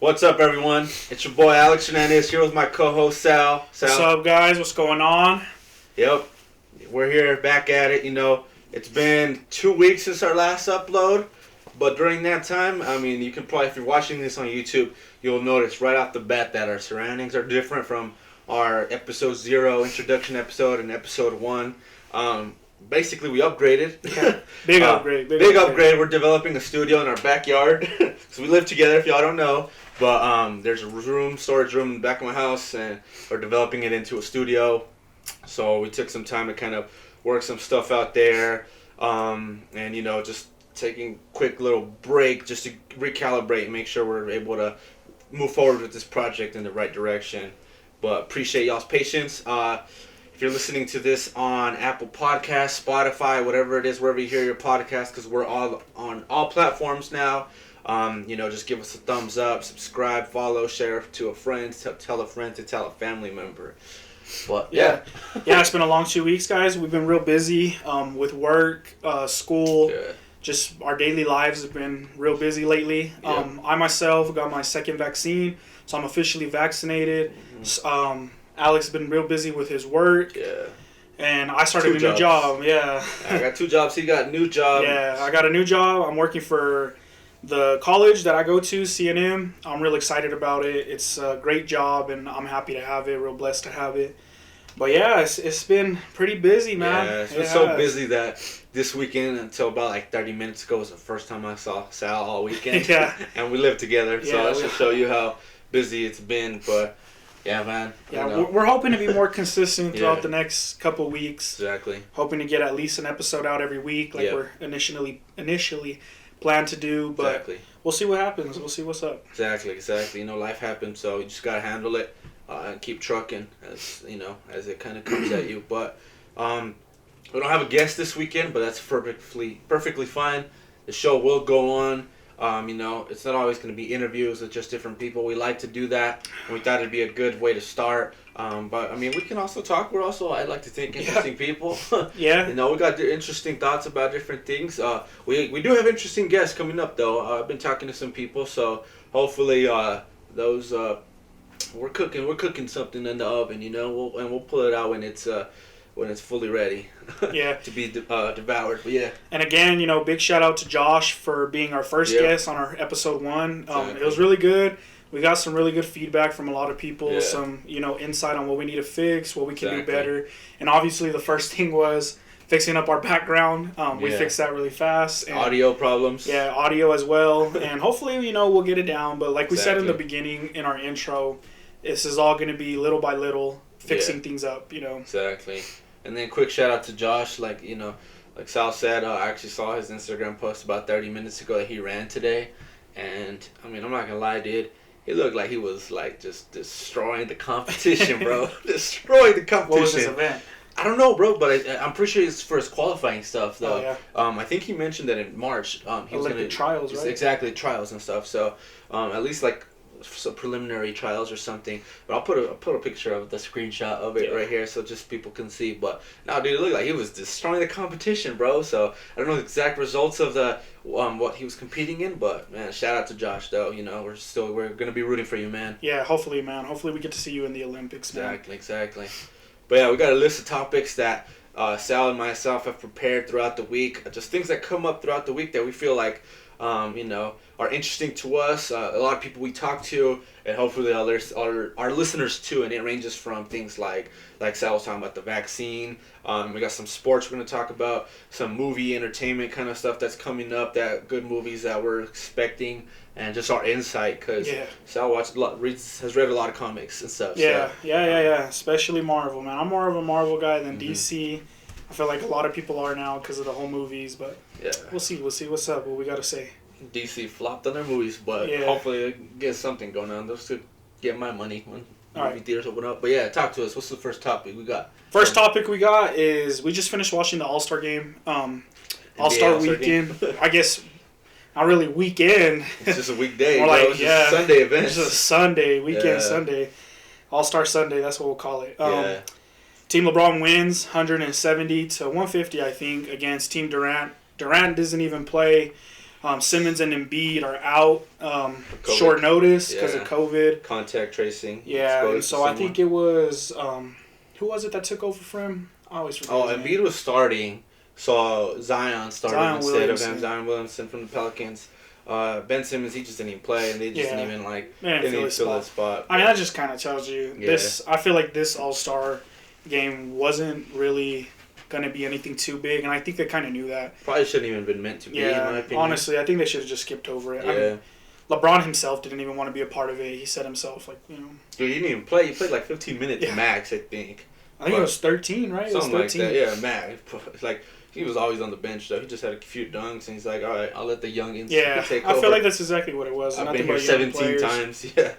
What's up, everyone? It's your boy Alex Hernandez here with my co-host Sal. What's up, guys? What's going on? Yep, we're here back at it. You know, it's been 2 weeks since our last upload, but during that time, I mean, you can probably, if you're watching this on YouTube, you'll notice right off the bat that our surroundings are different from our episode 0 introduction episode and episode 1. Basically, we upgraded. Yeah, big upgrade. Big upgrade. We're developing a studio in our backyard. So we live together, if y'all don't know. But there's a storage room in the back of my house, and we're developing it into a studio. So we took some time to kind of work some stuff out there. And, you know, just taking a quick little break just to recalibrate and make sure we're able to move forward with this project in the right direction. But appreciate y'all's patience. If you're listening to this on Apple Podcasts, Spotify, whatever it is, wherever you hear your podcast, because we're all on all platforms now, you know, just give us a thumbs up, subscribe, follow, share to a friend, tell a friend to tell a family member. But yeah, it's been a long 2 weeks, guys. We've been real busy with work, school. Yeah. Just our daily lives have been real busy lately. Yeah. I myself got my second vaccine, so I'm officially vaccinated. Mm-hmm. Alex has been real busy with his work. Yeah. And I started a new job. Yeah. I got 2 jobs. He got a new job. Yeah, I got a new job. I'm working for the college that I go to, CNM. I'm real excited about it. It's a great job, and I'm happy to have it. Real blessed to have it. But yeah, it's been pretty busy, man. Yeah, it's been so busy that this weekend, until about like 30 minutes ago, was the first time I saw Sal all weekend. Yeah. And we live together, so that should show you how busy it's been. But yeah, man. Yeah, we're hoping to be more consistent throughout the next couple weeks. Exactly. Hoping to get at least an episode out every week, like we're initially planned to do. But we'll see what happens. We'll see what's up. Exactly. You know, life happens, so you just gotta handle it and keep trucking as you know as it kind of comes at you. But we don't have a guest this weekend, but that's perfectly fine. The show will go on. You know, it's not always going to be interviews with just different people. We like to do that, and we thought it'd be a good way to start. But, I mean, we can also talk. I like to think, interesting people. Yeah. You know, we got interesting thoughts about different things. We do have interesting guests coming up, though. I've been talking to some people, so hopefully those... we're cooking something in the oven, you know, we'll pull it out when it's fully ready to be devoured. But yeah. And again, you know, big shout out to Josh for being our first guest on our episode 1. Exactly. It was really good. We got some really good feedback from a lot of people, some, you know, insight on what we need to fix, what we can do better. And obviously the first thing was fixing up our background. We fixed that really fast. And audio problems. Yeah, audio as well. And hopefully, you know, we'll get it down. But like we said in the beginning in our intro, this is all going to be little by little fixing things up, you know. Exactly. And then quick shout out to Josh, like, you know, like Sal said, I actually saw his Instagram post about 30 minutes ago that he ran today. And, I mean, I'm not going to lie, dude. He looked like he was, like, just destroying the competition, bro. Destroying the competition. What was his event? I don't know, bro, but I'm pretty sure it's for his qualifying stuff, though. Oh, yeah. I think he mentioned that in March. He was Olympic trials, right? Exactly, trials and stuff. So, at least, like, some preliminary trials or something, but I'll put a picture of the screenshot of it right here so just people can see. But no, dude, it looked like he was destroying the competition, bro. So I don't know the exact results of the what he was competing in, but man, shout out to Josh though. You know, we're gonna be rooting for you, man. Yeah, hopefully, man. Hopefully we get to see you in the Olympics, man. Exactly. But yeah, we got a list of topics that Sal and myself have prepared throughout the week. Just things that come up throughout the week that we feel like you know, are interesting to us. A lot of people we talk to, and hopefully others are our listeners too. And it ranges from things like Sal was talking about the vaccine. We got some sports we're going to talk about, some movie entertainment kind of stuff that's coming up, that good movies that we're expecting, and just our insight because Sal has read a lot of comics and stuff. Yeah, especially Marvel, man. I'm more of a Marvel guy than DC. I feel like a lot of people are now because of the whole movies, but we'll see what's up, what we got to say. DC flopped on their movies, but hopefully they get something going on. Those could get my money when movie theaters open up. But yeah, talk to us. What's the first topic we got? First topic we got is we just finished watching the All-Star game. All-Star weekend. I guess not really weekend. It's just a weekday. More like, it's just a Sunday event. It's just a Sunday, weekend Sunday. All-Star Sunday, that's what we'll call it. Team LeBron wins 170 to 150, I think, against Team Durant. Durant doesn't even play. Simmons and Embiid are out short notice because of COVID. Contact tracing. Yeah, and so I think it was who was it that took over for him? I always forget. Oh, Embiid was starting. So Zion started instead of him. Zion Williamson from the Pelicans. Ben Simmons, he just didn't even play, and they just didn't even didn't even fill his spot. I mean, that just kind of tells you this. I feel like this All-Star game wasn't really going to be anything too big, and I think they kind of knew that. Probably shouldn't even been meant to be. In my opinion. Honestly, I think they should have just skipped over it. Yeah. I mean, LeBron himself didn't even want to be a part of it. He said himself, Dude, he didn't even play. He played like 15 minutes max, I think. I think it was 13, right? Something like that. Yeah, max. He was always on the bench, though. He just had a few dunks, and he's like, all right, I'll let the youngins take over. I feel like that's exactly what it was. I've been here 17 times. Yeah.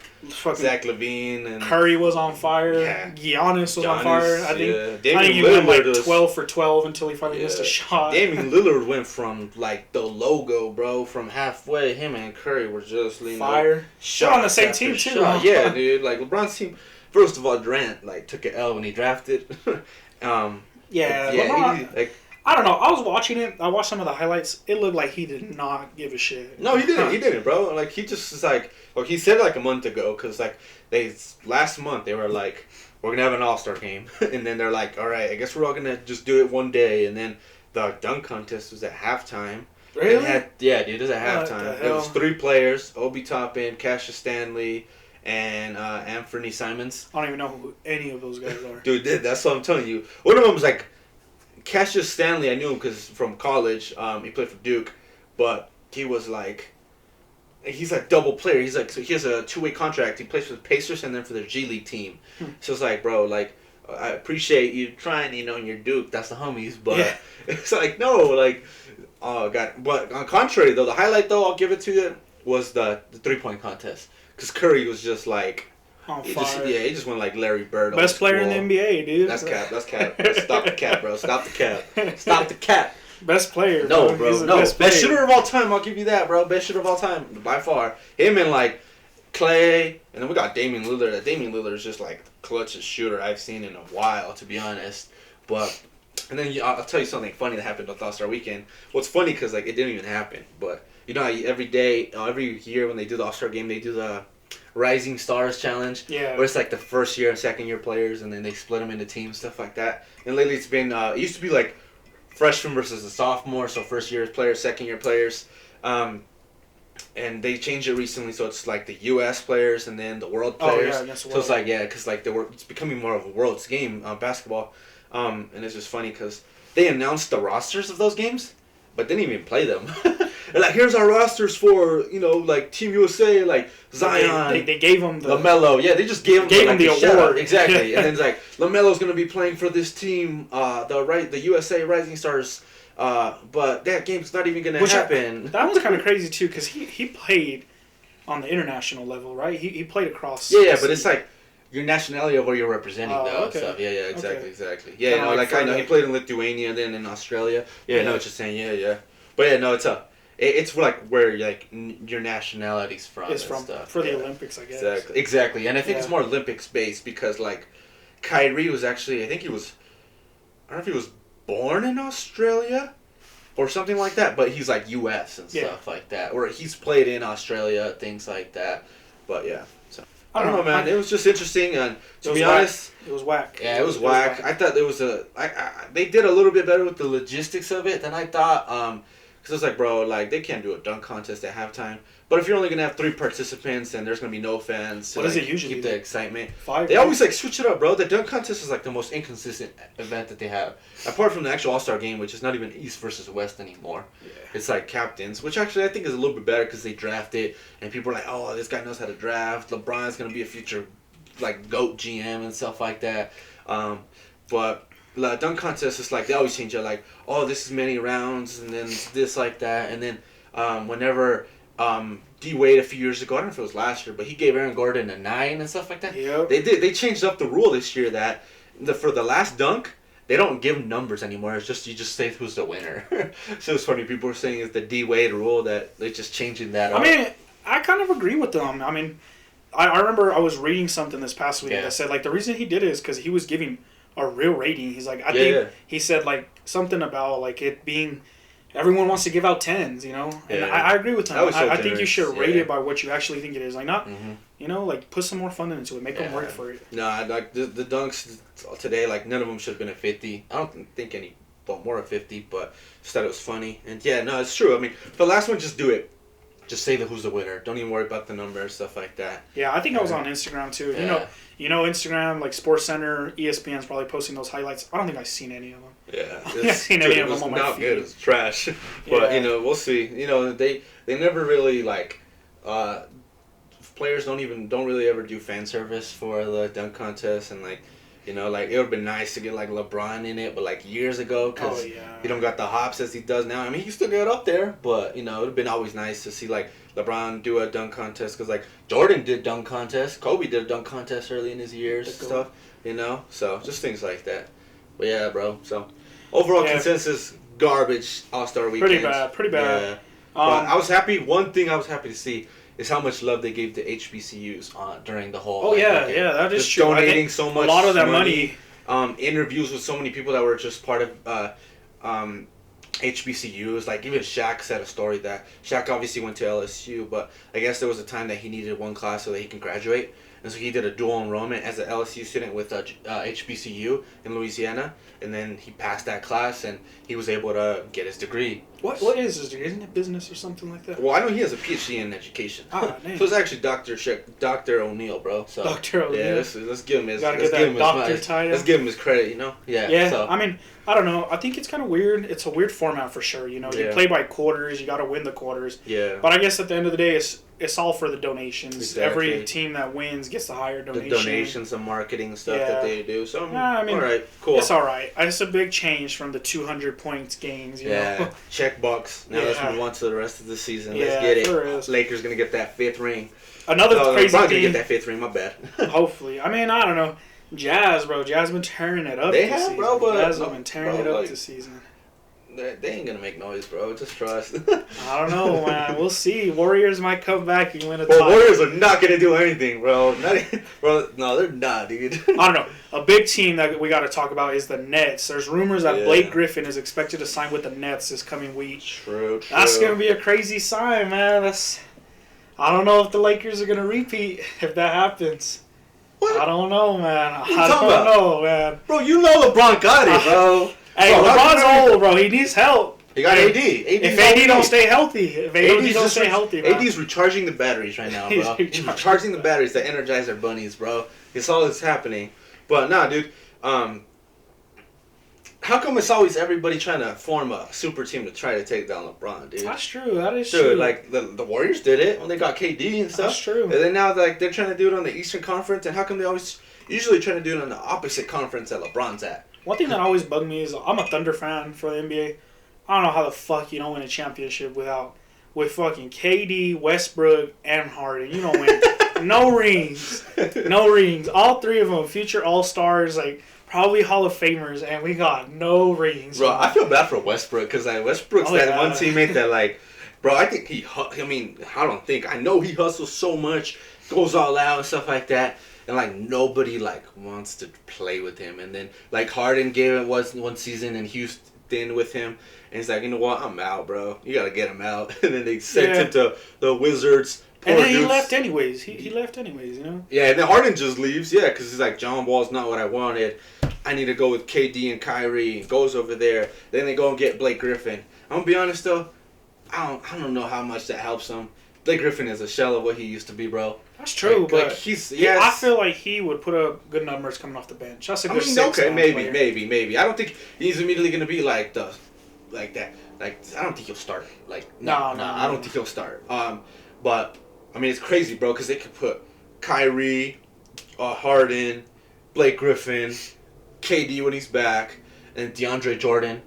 Zach LaVine. And Curry was on fire. Yeah. Giannis was on fire. I think he went like 12 for 12 until he finally missed a shot. Damian Lillard went from, the logo, bro, from halfway. Him and Curry were just leaning fire. Shot on the same team, too. Yeah, dude. LeBron's team. First of all, Durant, took an L when he drafted. I don't know. I was watching it. I watched some of the highlights. It looked like he did not give a shit. No, he didn't. He didn't, bro. He just is he said it a month ago because last month they were like, we're gonna have an All-Star game, and then they're like, all right, I guess we're all gonna just do it one day, and then the dunk contest was at halftime. Really? It was at halftime. There was 3 players: Obi Toppin, Cassius Stanley, and Anthony Simons. I don't even know who any of those guys are. Dude, that's what I'm telling you. One of them was Cassius Stanley. I knew him because from college. He played for Duke, but he was he's a double player. He's so he has a 2-way contract. He plays for the Pacers and then for their G League team. So it's bro, I appreciate you trying, in your Duke. That's the homies, but it's no, oh god. But on contrary though, the highlight though, I'll give it to you, was the 3-point contest because Curry was just on fire. He just went like Larry Bird. Best player in the NBA, dude. That's cap. Stop the cap, bro. Stop the cap. Stop the cap. Best player. No, bro. No. Best shooter of all time. I'll give you that, bro. Best shooter of all time by far. Him and Clay, and then we got Damian Lillard. Damian Lillard is just the clutchest shooter I've seen in a while, to be honest. But and then I'll tell you something funny that happened on All-Star Weekend. Well, it's funny because it didn't even happen. But every year when they do the All-Star game, they do the Rising Stars Challenge. Yeah. Where it's the first year and second year players, and then they split them into teams, stuff like that. And lately it's been, it used to be freshman versus the sophomore, so first year players, second year players. And they changed it recently, so it's the U.S. players and then the world players. Oh, yeah, so it's because it's becoming more of a world's game, basketball. And it's just funny because they announced the rosters of those games, but didn't even play them. They're here's our rosters for, Team USA, Zion. They gave him the... LaMelo. Yeah, they just gave him the award. Exactly. And then it's LaMelo's going to be playing for this team, the USA Rising Stars, but that game's not even going to happen. That was kind of crazy, too, because he played on the international level, right? He played across... Yeah, but it's your nationality of where you're representing, though. Okay. Stuff. Yeah, exactly. Yeah, I know he played in Lithuania and then in Australia. Yeah, I know what you're saying. Yeah. But yeah, no, it's where your nationality's from. It's from stuff. For the Olympics, I guess. Exactly, and I think it's more Olympics based because Kyrie was actually, I don't know if he was born in Australia or something like that, but he's U.S. and stuff like that, or he's played in Australia, things like that. But yeah, so I don't know, man. It was just interesting, and to be honest, it was whack. Yeah, it was whack. I thought there was they did a little bit better with the logistics of it than I thought. Because it's bro, they can't do a dunk contest at halftime. But if you're only going to have 3 participants and there's going to be no fans to what is it usually keep the excitement. 5. They always switch it up, bro. The dunk contest is the most inconsistent event that they have. Apart from the actual All-Star game, which is not even East versus West anymore. Yeah. It's captains, which actually I think is a little bit better because they draft it. And people are oh, this guy knows how to draft. LeBron's going to be a future GOAT GM and stuff like that. But... the dunk contest is they always change it oh, this is many rounds and then this that, and then whenever D-Wade a few years ago, I don't know if it was last year, but he gave Aaron Gordon a 9 and stuff like that. Yep. They changed up the rule this year that for the last dunk they don't give numbers anymore. It's just you just say who's the winner. So it's funny, people are saying it's the D-Wade rule that they're just changing that up. I mean, I kind of agree with them. I mean, I remember I was reading something this past week that said the reason he did it is because he was giving a real rating. He's I think he said something about it being everyone wants to give out 10s, you know? And Yeah. I agree with them. That was so I think you generous, should rate yeah. it by what you actually think it is. Like, not, Mm-hmm. you know, like, put some more fun into it. Make them work for it. No, like the dunks today, like none of them should have been a 50. I don't think any thought more of 50, but just thought it was funny. And yeah, no, it's true. I mean, the last one, just do it. Just say who's the winner. Don't even worry about the number, stuff like that. Yeah, I think I was on Instagram too. Yeah. You know, Instagram, like SportsCenter, ESPN's probably posting those highlights. I don't think I've seen any of them. Yeah, I haven't seen any of them on my not feed. good. It's trash. But Yeah. you know, we'll see. You know, they never really like. Players don't really ever do fan service for the dunk contest, and like, you know, like it would have been nice to get like LeBron in it, but like years ago, because he don't got the hops as he does now. I mean, he still get up there, but you know, it would have been always nice to see like LeBron do a dunk contest, because like Jordan did dunk contest, Kobe did a dunk contest early in his years and stuff, you know, so just things like that. But yeah, bro. So overall consensus, garbage All-Star weekend. Pretty bad. Yeah. But I was happy. One thing I was happy to see is how much love they gave to HBCUs during the whole. Weekend. That is just true. Donating so much. A lot of that money. Interviews with so many people that were just part of HBCUs. Like even Shaq said a story that Shaq obviously went to LSU, but I guess there was a time that he needed one class so that he can graduate. And so he did a dual enrollment as an LSU student with HBCU in Louisiana, and then he passed that class, and he was able to get his degree. What is his degree? Isn't it business or something like that? Well, I know he has a PhD in education. Ah, dang. So it's actually Dr. O'Neal, bro. So Dr. O'Neal. Yeah, let's give him his. Gotta Let's get give that him doctor his, title. Let's give him his credit, you know. Yeah. Yeah. So. I mean, I don't know. I think it's kind of weird. It's a weird format for sure. You know, you play by quarters. You got to win the quarters. Yeah. But I guess at the end of the day, it's all for the donations. Exactly. Every team that wins gets the higher donation. The donations, the marketing stuff that they do. So I mean, all right, cool. It's all right. It's a big change from the 200 points games. You know? Check box. Now let's move on to the rest of the season. Yeah, Let's get it. sure is. Lakers gonna get that 5th ring. Another crazy LeBron's thing. gonna get that 5th ring. My bad. Hopefully. I mean, I don't know. Jazz, bro. Jazz been tearing it up They this have, season. bro, but Jazz have been tearing it up like, this season. They ain't gonna make noise, bro. Just trust. I don't know, man. We'll see. Warriors might come back and win a Bro, title. Warriors are not gonna do anything, bro. Bro, no, they're not, dude. I don't know. A big team that we got to talk about is the Nets. There's rumors that Blake Griffin is expected to sign with the Nets this coming week. True. That's gonna be a crazy sign, man. I don't know if the Lakers are gonna repeat if that happens. What? I don't know, man. I talking don't about? know, man. Bro, you know LeBron got it, bro. Hey, Bro, LeBron's old, bro. He needs help. He got AD. If AD don't stay healthy, man. AD's recharging the batteries right now, bro. He's recharging the batteries that energize our bunnies, bro. It's all that's happening. But nah, dude. How come it's always everybody trying to form a super team to try to take down LeBron, dude? That's true. That is Dude, true. like the Warriors did it when they got KD and stuff. That's true. And then now like they're trying to do it on the Eastern Conference, and how come they always usually trying to do it on the opposite conference that LeBron's at? One thing that always bugged me is I'm a Thunder fan for the NBA. I don't know how the fuck you don't win a championship with fucking KD, Westbrook, and Harden. You don't win no rings. No rings. All three of them future All-Stars, like probably Hall of Famers, and we got no rings. Bro, I feel bad for Westbrook because like Westbrook's that one teammate that like, bro, I think I know he hustles so much, goes all out and stuff like that. And like nobody like wants to play with him, and then like Harden gave it one season in Houston with him, and he's like, you know what, I'm out, bro. You gotta get him out. And then they sent him to the Wizards. And then he left anyways. He left anyways, you know. Yeah, and then Harden just leaves. Yeah, because he's like, John Wall's not what I wanted. I need to go with KD and Kyrie. And goes over there. Then they go and get Blake Griffin. I'm gonna be honest though, I don't know how much that helps him. Blake Griffin is a shell of what he used to be, bro. That's true, but I feel like he would put up good numbers coming off the bench. That's a good maybe. I don't think he's immediately gonna be like that. Like I don't think he'll start. Like I don't think he'll start. But I mean it's crazy, bro, because they could put Kyrie, Harden, Blake Griffin, KD when he's back, and DeAndre Jordan.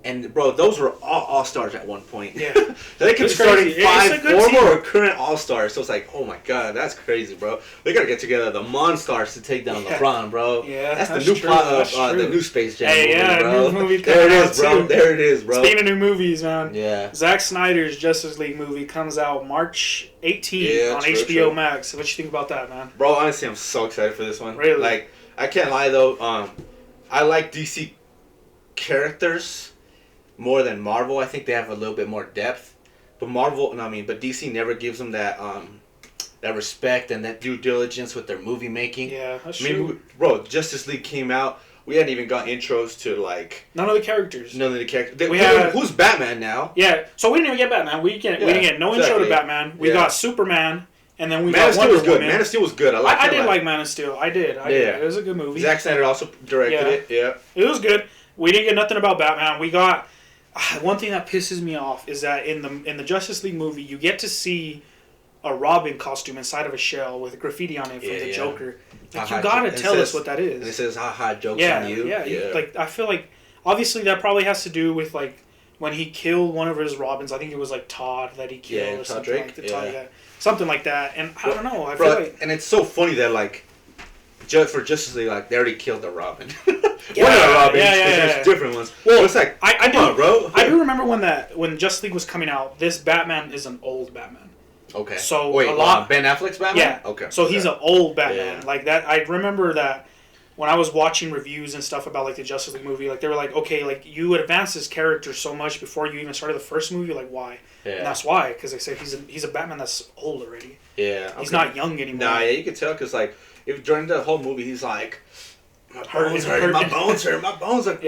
And, bro, those were all All-Stars at one point. Yeah. They could be starting 5 former or current All-Stars. So it's like, oh, my God, that's crazy, bro. They got to get together the Monstars to take down LeBron, bro. Yeah, that's the new plot of the new Space Jam movie, bro. New movie there it is, bro. Speaking of new movies, man. Yeah. Zack Snyder's Justice League movie comes out March 18th on HBO Max. What you think about that, man? Bro, honestly, I'm so excited for this one. Really? Like, I can't lie, though. I like DC characters. more than Marvel. I think they have a little bit more depth. But but DC never gives them that respect and that due diligence with their movie making. Yeah, that's true. Bro, Justice League came out. We hadn't even got intros to like none of the characters. Who's Batman now? Yeah, so we didn't even get Batman. We didn't get no intro to Batman. We got Superman, and then we got Wonder Woman. Man of Steel was good. I did like Man of Steel. I did. It was a good movie. Zack Snyder also directed it. Yeah, it was good. We didn't get nothing about Batman. We got one thing that pisses me off is that in the Justice League movie, you get to see a Robin costume inside of a shell with graffiti on it from the Joker. Like, you gotta tell us what that is. And it says, haha, joke's on you. Yeah. Like, I feel like, obviously that probably has to do with, like, when he killed one of his Robins. I think it was, like, Todd that he killed or something Drake. like that. Something like that. And I don't know. I feel like... And it's so funny that, like, for Justice League, like, they already killed the Robin. One of the Robins, there's different ones. Well, it's like, come on, bro. I do remember when Justice League was coming out, this Batman is an old Batman. Okay. So wait, Ben Affleck's Batman? Yeah. Okay. So he's an old Batman. Yeah. Like that. I remember that when I was watching reviews and stuff about like the Justice League movie, like they were like, okay, like you advanced this character so much before you even started the first movie, like why? Yeah. And that's why, because they said he's a Batman that's old already. Yeah. Okay. He's not young anymore. Nah, yeah, you could tell because like if during the whole movie he's like, my bones hurt, my bones are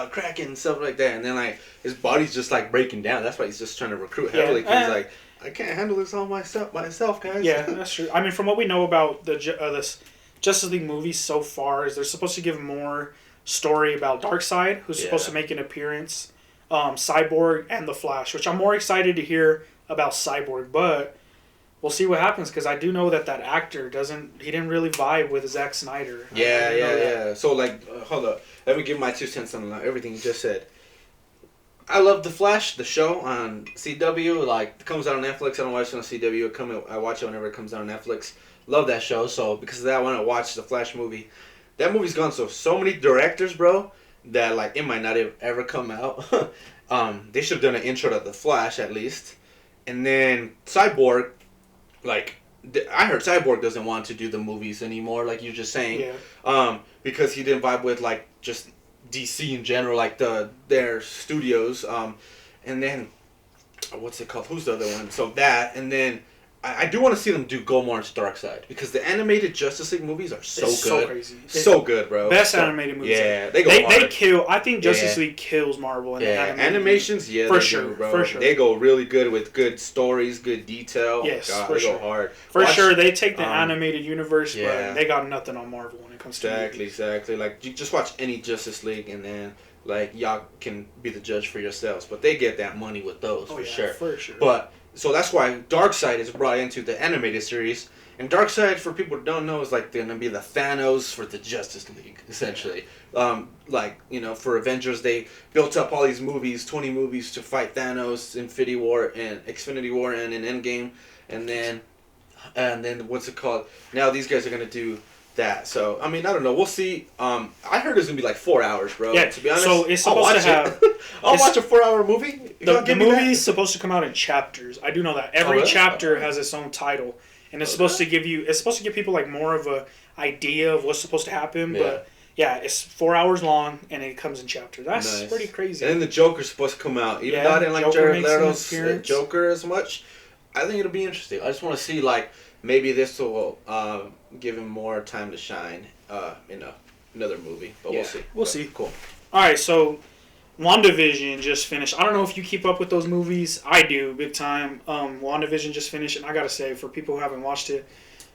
cracking and stuff like that, and then like his body's just like breaking down. That's why he's just trying to recruit heavily. Cause he's like, I can't handle this all myself, guys. Yeah, that's true. I mean, from what we know about this Justice League movie so far, is they're supposed to give more story about Darkseid, who's supposed to make an appearance, Cyborg, and the Flash, which I'm more excited to hear about Cyborg, but we'll see what happens, because I do know that actor he didn't really vibe with Zack Snyder. Yeah. So, like, hold up. Let me give my 2 cents on everything you just said. I love The Flash, the show on CW. Like, it comes out on Netflix. I don't watch it on CW. I watch it whenever it comes out on Netflix. Love that show. So, because of that, I want to watch the Flash movie. That movie's gone so many directors, bro, that, like, it might not have ever come out. They should have done an intro to The Flash, at least. And then Cyborg, like, I heard Cyborg doesn't want to do the movies anymore, like you're just saying. Yeah. Because he didn't vibe with, like, just DC in general, like their studios, and then what's it called? Who's the other one? So that, and then I do want to see them go more into Darkseid, because the animated Justice League movies are so good, so crazy, so good, bro. Best animated movies. Yeah, they go hard. They kill. I think Justice League kills Marvel in animations. Yeah, for sure, bro. For sure. They go really good with good stories, good detail. Yes, God, for they sure. go hard. For sure, they take the animated universe, but they got nothing on Marvel when it comes to exactly. Like, you just watch any Justice League, and then, like, y'all can be the judge for yourselves. But they get that money with those, for sure. For sure. But, so that's why Darkseid is brought into the animated series. And Darkseid, for people who don't know, is like going to be the Thanos for the Justice League, essentially. Like, you know, for Avengers, they built up all these movies, 20 movies to fight Thanos, Infinity War, and in Endgame. And then, what's it called? Now these guys are going to do that. So, I mean, I don't know. We'll see. I heard it's going to be like 4 hours, bro. Yeah, to be honest, so it's supposed to have... I'll watch a 4-hour movie. The movie is supposed to come out in chapters. I do know that. Every chapter has its own title. And it's supposed to give people like more of a idea of what's supposed to happen. Yeah. But yeah, it's 4 hours long and it comes in chapters. That's pretty crazy. And then the Joker's supposed to come out. Even though I didn't like Jared Leto's Joker as much, I think it'll be interesting. I just want to see, like, maybe this will give him more time to shine in another movie. But we'll see. Cool. All right, so WandaVision just finished. I don't know if you keep up with those movies. I do, big time. WandaVision just finished, and I gotta say, for people who haven't watched it,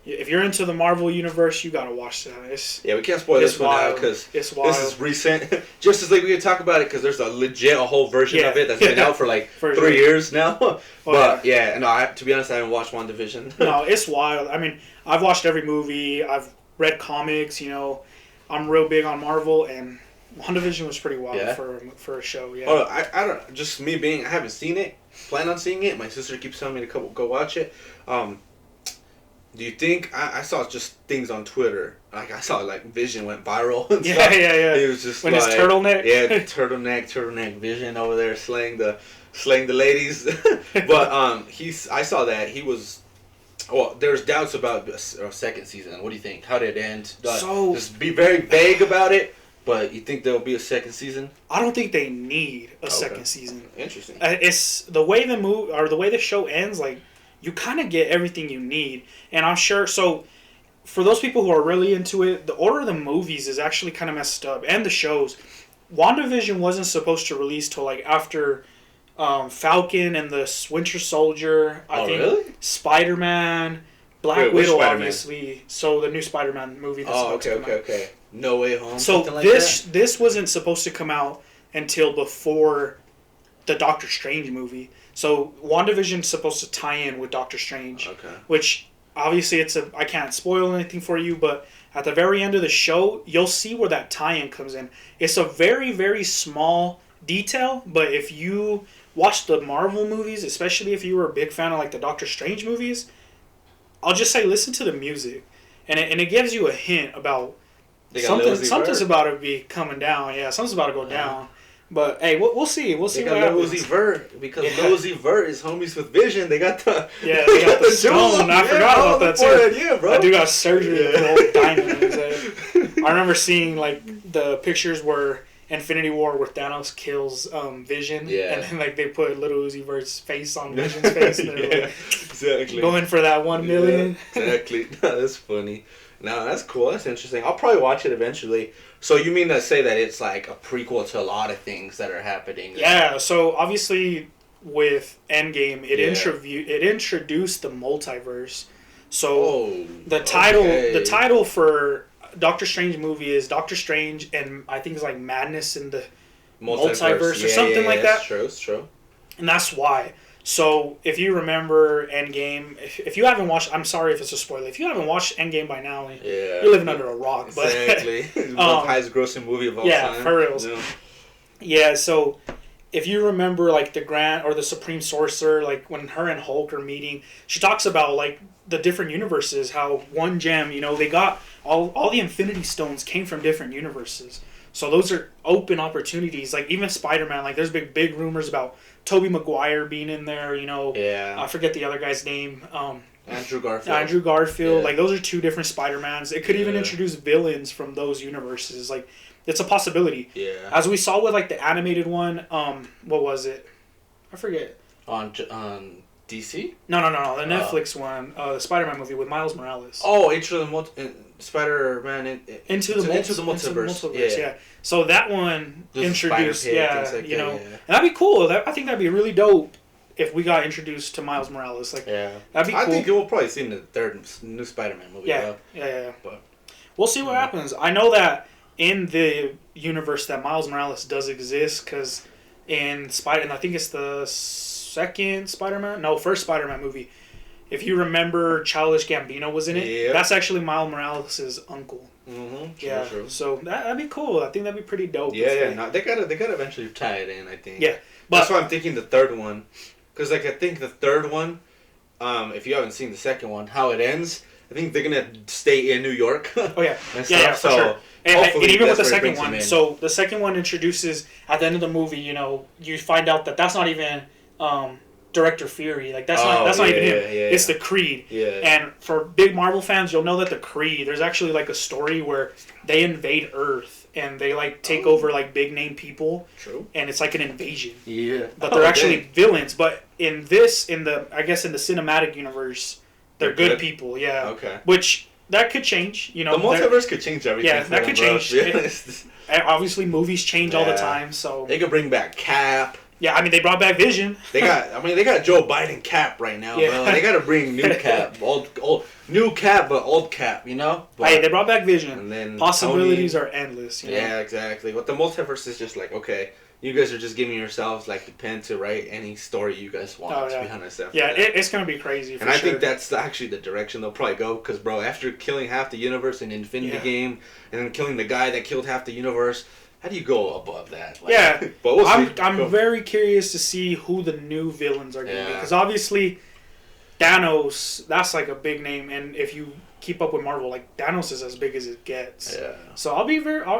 if you're into the Marvel Universe, you gotta watch that. We can't spoil this one now because this is recent. Justice League, we can talk about it because there's a whole version of it that's been out for like 3 years now. But to be honest, I haven't watched WandaVision. No, it's wild. I mean, I've watched every movie. I've read comics. You know, I'm real big on Marvel, and WandaVision was pretty wild for a show. Yeah. Oh, I don't. Just me being, I haven't seen it. Plan on seeing it. My sister keeps telling me to go watch it. Do you think I saw just things on Twitter? Like, I saw like Vision went viral. And stuff. Yeah. It was just when his turtleneck. Yeah, turtleneck Vision over there slaying the ladies. But I saw that he was. Well, there's doubts about a second season. What do you think? How did it end? Just be very vague about it. But you think there'll be a second season? I don't think they need a second season. Interesting. It's the way the way the show ends. Like, you kind of get everything you need, and I'm sure. So, for those people who are really into it, the order of the movies is actually kind of messed up, and the shows. WandaVision wasn't supposed to release till like after Falcon and the Winter Soldier. I think really? Spider-Man, Black Widow, obviously. So the new Spider-Man movie. That's okay. No Way Home. So this wasn't supposed to come out until before the Doctor Strange movie. So WandaVision's supposed to tie in with Doctor Strange. Okay. Which obviously I can't spoil anything for you, but at the very end of the show, you'll see where that tie-in comes in. It's a very, very small detail, but if you watch the Marvel movies, especially if you were a big fan of like the Doctor Strange movies, I'll just say listen to the music, and it gives you a hint about something's about to be coming down. Yeah, something's about to go down. But hey, we'll see. We'll see what happens. Lil Uzi Vert, because Lil Uzi Vert is homies with Vision. They got the they got the stone. I forgot about that too. Yeah, bro. I do got surgery with an old diamond. I remember seeing like the pictures where Infinity War where Thanos kills Vision, and then like they put Lil Uzi Vert's face on Vision's face, and they're like, exactly going for that 1 million. Exactly. That's funny. No, that's cool. That's interesting. I'll probably watch it eventually. So you mean to say that it's like a prequel to a lot of things that are happening? Yeah. So obviously with Endgame, it introduced the multiverse. So the title for Doctor Strange movie is Doctor Strange and I think it's like Madness in the Multiverse or something like that. It's true. And that's why. So, if you remember Endgame, if you haven't watched, I'm sorry if it's a spoiler. If you haven't watched Endgame by now, you're living under a rock. Exactly. But, the highest grossing movie of all time. Yeah, for reals. Yeah, so if you remember, like, the Grand or the Supreme Sorcerer, like, when her and Hulk are meeting, she talks about, like, the different universes, how one gem, they got all the Infinity Stones came from different universes. So those are open opportunities. Like, even Spider-Man, like, there's big rumors about Tobey Maguire being in there, I forget the other guy's name. Andrew Garfield. Andrew Garfield. Yeah. Like, those are two different Spider-Mans. It could even introduce villains from those universes. Like, it's a possibility. Yeah. As we saw with, like, the animated one, what was it? I forget. On DC? No. The Netflix one. The Spider-Man movie with Miles Morales. Oh, Spider-Man Into the Multiverse. Yeah. So that one introduced, and that'd be cool. I think that'd be really dope if we got introduced to Miles Morales. Like, that'd be cool. I think you'll probably see in the third new Spider-Man movie. Yeah. But we'll see what happens. I know that in the universe that Miles Morales does exist because and I think it's the second first Spider-Man movie. If you remember, Childish Gambino was in it. Yep. That's actually Miles Morales' uncle. Mm-hmm. True. So that'd be cool. I think that'd be pretty dope. No, they gotta eventually tie it in. I think. Yeah, but that's why I'm thinking the third one, because like I think the third one, if you haven't seen the second one, how it ends, I think they're gonna stay in New York. Oh yeah, for sure. And even with the second one, so the second one introduces at the end of the movie, you find out that that's not even. Director Fury, like that's not even him. It's the Creed. Yeah. And for big Marvel fans, you'll know that the Creed. There's actually like a story where they invade Earth and they like take over like big name people. True. And it's like an invasion. Yeah. But they're actually villains. But in the cinematic universe, they're good people. Yeah. Okay. Which that could change. The multiverse could change everything. Yeah, that could change. Obviously, movies change all the time, so they could bring back Cap. Yeah, I mean, they brought back Vision. They got Joe Biden Cap right now, bro. They got to bring new Cap, old new Cap, but old Cap, But, hey, they brought back Vision. And then possibilities are endless. Yeah, exactly. But the multiverse is just like, okay, you guys are just giving yourselves like the pen to write any story you guys want. To be honest, it's gonna be crazy. And I think that's actually the direction they'll probably go, because bro, after killing half the universe in Infinity Game, and then killing the guy that killed half the universe. How do you go above that? But we'll see. I'm very curious to see who the new villains are going to be. Because obviously, Thanos, that's like a big name. And if you keep up with Marvel, like Thanos is as big as it gets. Yeah. So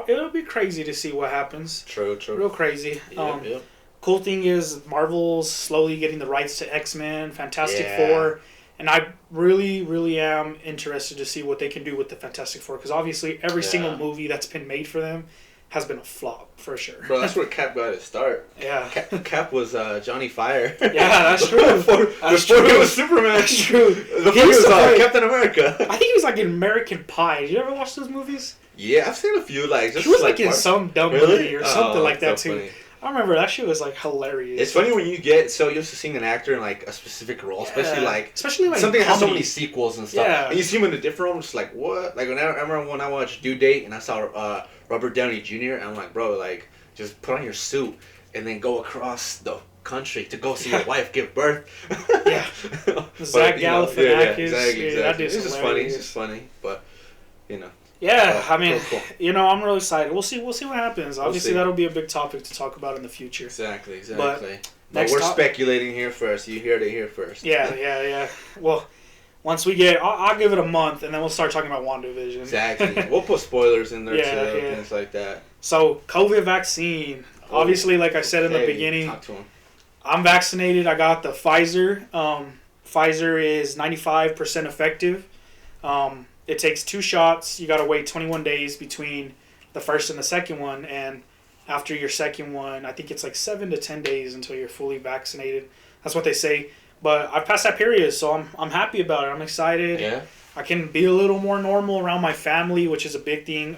it'll be crazy to see what happens. True. Real crazy. Yep. Cool thing is Marvel's slowly getting the rights to X-Men, Fantastic Four. And I really, really am interested to see what they can do with the Fantastic Four. Because obviously, every single movie that's been made for them has been a flop for sure. Bro, that's where Cap got his start. Yeah. Cap was Johnny Fire. Yeah, that's true. Before he was Superman. That's true. Before he was Captain America. I think he was like in American Pie. Did you ever watch those movies? Yeah, I've seen a few. Like, just he was like in some dumb movie or something like that so too. Funny. I remember that shit was like hilarious. It's funny when you get so used to seeing an actor in like a specific role, especially like something that has so many sequels and stuff. Yeah. And you see him in a different role, just like what? Like I remember when I watched Due Date and I saw Robert Downey Jr. and I'm like, bro, like just put on your suit and then go across the country to go see your wife give birth. Yeah. Zach Galifianakis. Exactly. It's just funny. It's just funny, but you know. Yeah, I mean, I'm really excited. We'll see what happens. Obviously, that'll be a big topic to talk about in the future. Exactly. But we're speculating here first. You heard it here first. Yeah. Well, once we get, I'll give it a month, and then we'll start talking about WandaVision. Exactly. We'll put spoilers in there too, things like that. So, COVID vaccine. Obviously, like I said in the beginning, talk to him. I'm vaccinated. I got the Pfizer. Pfizer is 95% effective. It takes 2 shots. You got to wait 21 days between the first and the second one. And after your second one, I think it's like 7 to 10 days until you're fully vaccinated. That's what they say. But I've passed that period, so I'm happy about it. I'm excited. Yeah. I can be a little more normal around my family, which is a big thing.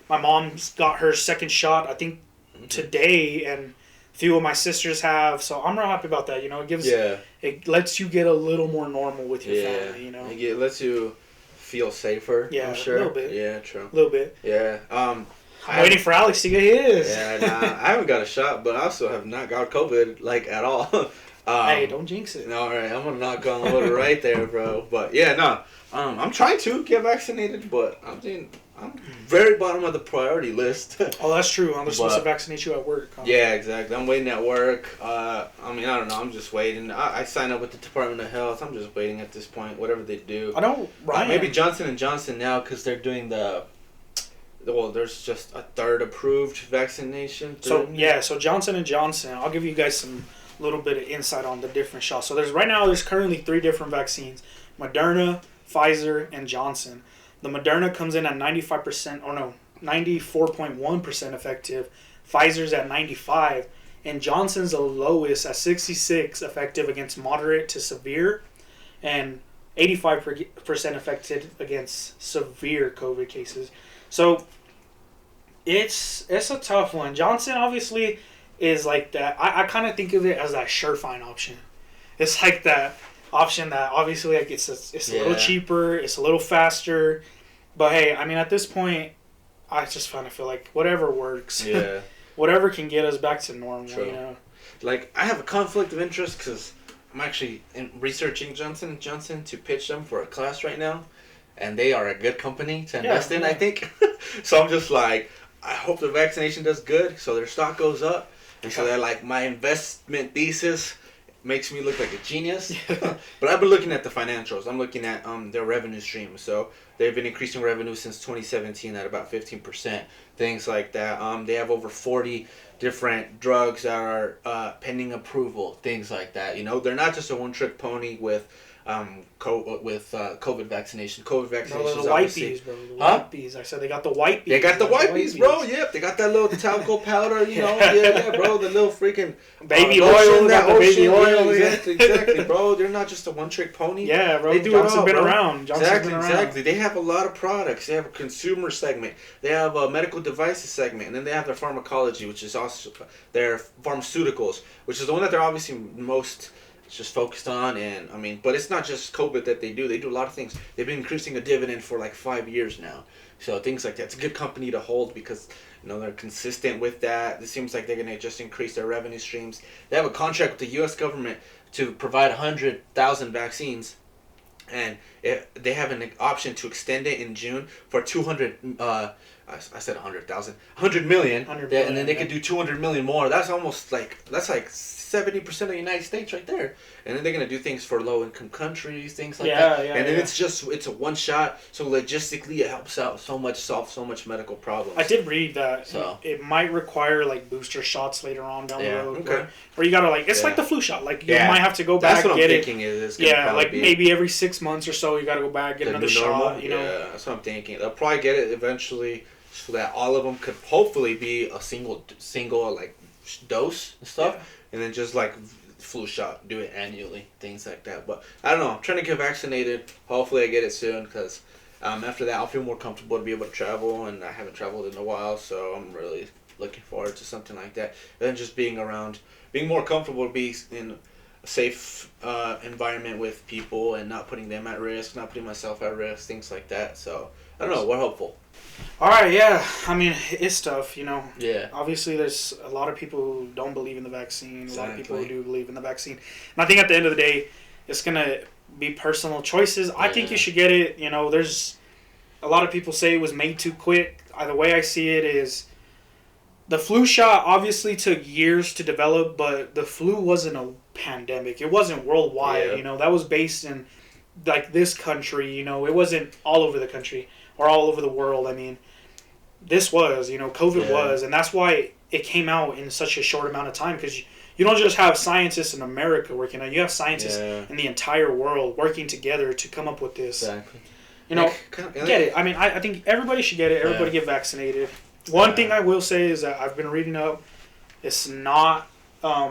My mom's got her second shot, I think, today, and a few of my sisters have. So I'm real happy about that. It lets you get a little more normal with your family. It lets you feel safer. Yeah, I'm sure. A little bit. Yeah, true. A little bit. Yeah. I'm waiting for Alex to get his. Yeah, I haven't got a shot, but I also have not got COVID like at all. Hey, don't jinx it. No, all right, I'm gonna knock on wood right there, bro. But yeah, no, I'm trying to get vaccinated, but I'm very bottom of the priority list. Oh, that's true. I'm supposed to vaccinate you at work. Yeah, exactly. I'm waiting at work. I don't know. I'm just waiting. I signed up with the Department of Health. I'm just waiting at this point. Whatever they do. I know, Ryan. Maybe Johnson & Johnson now because they're doing there's just a third approved vaccination. So Johnson & Johnson. I'll give you guys some little bit of insight on the different shots. So there's currently 3 different vaccines: Moderna, Pfizer, and Johnson. The Moderna comes in at 94.1% effective. Pfizer's at 95%. And Johnson's the lowest at 66% effective against moderate to severe. And 85% effective against severe COVID cases. So it's a tough one. Johnson obviously is like that. I kind of think of it as that surefire option. It's like that option that obviously like it's a little cheaper, it's a little faster, but hey, I mean at this point, I just kind of feel like whatever works, whatever can get us back to normal. True. Like I have a conflict of interest because I'm actually researching Johnson & Johnson to pitch them for a class right now, and they are a good company to invest in. I think, so I'm just like I hope the vaccination does good, so their stock goes up, and so that like my investment thesis makes me look like a genius. But I've been looking at the financials. I'm looking at their revenue stream. So they've been increasing revenue since 2017 at about 15%. Things like that. They have over 40 different drugs that are pending approval. Things like that. They're not just a one-trick pony with COVID vaccination. COVID vaccinations. No, the white bees, bro. The white bees. I said they got the white bees. They got the white bees, bro. Yep, they got that little talco powder. Yeah, bro. The little freaking baby oil. Baby oil. Exactly, bro. They're not just a one-trick pony. Yeah, bro. They do it all, been bro. around. Exactly. They have a lot of products. They have a consumer segment. They have a medical devices segment, and then they have their pharmacology, which is also their pharmaceuticals, which is the one that they're obviously most just focused on. And but it's not just COVID that they do a lot of things. They've been increasing a dividend for like 5 years now, so things like that. It's a good company to hold because they're consistent with that. It seems like they're going to just increase their revenue streams. They have a contract with the U.S. government to provide 100,000 vaccines, and they have an option to extend it in June for 200 I said 100,000 100 million, and then they could do 200 million more. That's like 70% of the United States right there. And then they're going to do things for low-income countries, things like that. And then it's a one-shot, so logistically it helps out solve so much medical problems. I did read that it might require like booster shots later on down the road. Okay. Where you got to it's like the flu shot. Like you might have to go back and get it. That's what I'm thinking like maybe every 6 months or so you got to go back, get another shot. Yeah, that's what I'm thinking. They'll probably get it eventually so that all of them could hopefully be a single like dose and stuff, and then just like flu shot, do it annually, things like that. But I don't know. I'm trying to get vaccinated. Hopefully I get it soon, because after that I'll feel more comfortable to be able to travel, and I haven't traveled in a while, so I'm really looking forward to something like that. And then just being more comfortable to be in a safe environment with people and not putting them at risk, not putting myself at risk, things like that. So I don't know. We're hopeful. All right, yeah. I mean, it's tough, you know. Yeah. Obviously, there's a lot of people who don't believe in the vaccine. Exactly. A lot of people who do believe in the vaccine. And I think at the end of the day, it's going to be personal choices. Yeah. I think you should get it. You know, there's a lot of people say it was made too quick. The way I see it is the flu shot obviously took years to develop, but the flu wasn't a pandemic. It wasn't worldwide, you know. That was based in, like, this country, you know. It wasn't all over the country. Or all over the world. I mean, this was, you know, COVID was, and that's why it came out in such a short amount of time, because you don't just have scientists in America working on it. You have scientists in the entire world working together to come up with this. Exactly. You know, get it. I mean, I think everybody should get it. Everybody get vaccinated. One thing I will say is that I've been reading up, it's not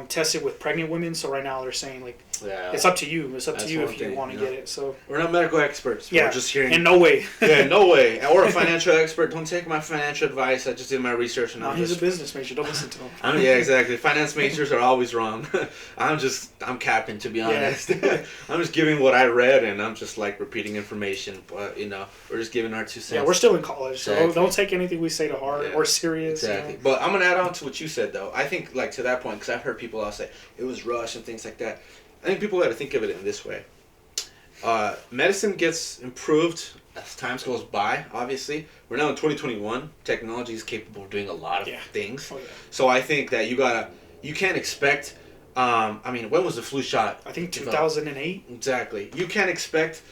tested with pregnant women, so right now they're saying, like, it's up to you. It's up to you if you want to get it. So we're not medical experts. We're just hearing. In no way. No way. Or a financial expert. Don't take my financial advice. I just did my research, and he's a business major. Don't listen to him. Exactly. Finance majors are always wrong. I'm capping, to be honest. I'm just giving what I read, and I'm just like repeating information. But you know, we're just giving our 2 cents. Yeah, we're still in college, so don't take anything we say to heart or serious. Exactly. You know? But I'm gonna add on to what you said, though. I think, like, to that point, because I've heard people all say it was rushed and things like that. I think people got to think of it in this way. Medicine gets improved as time goes by, obviously. We're now in 2021. Technology is capable of doing a lot of things. So I think that you can't expect, I mean, when was the flu shot? I think 2008. Exactly. You can't expect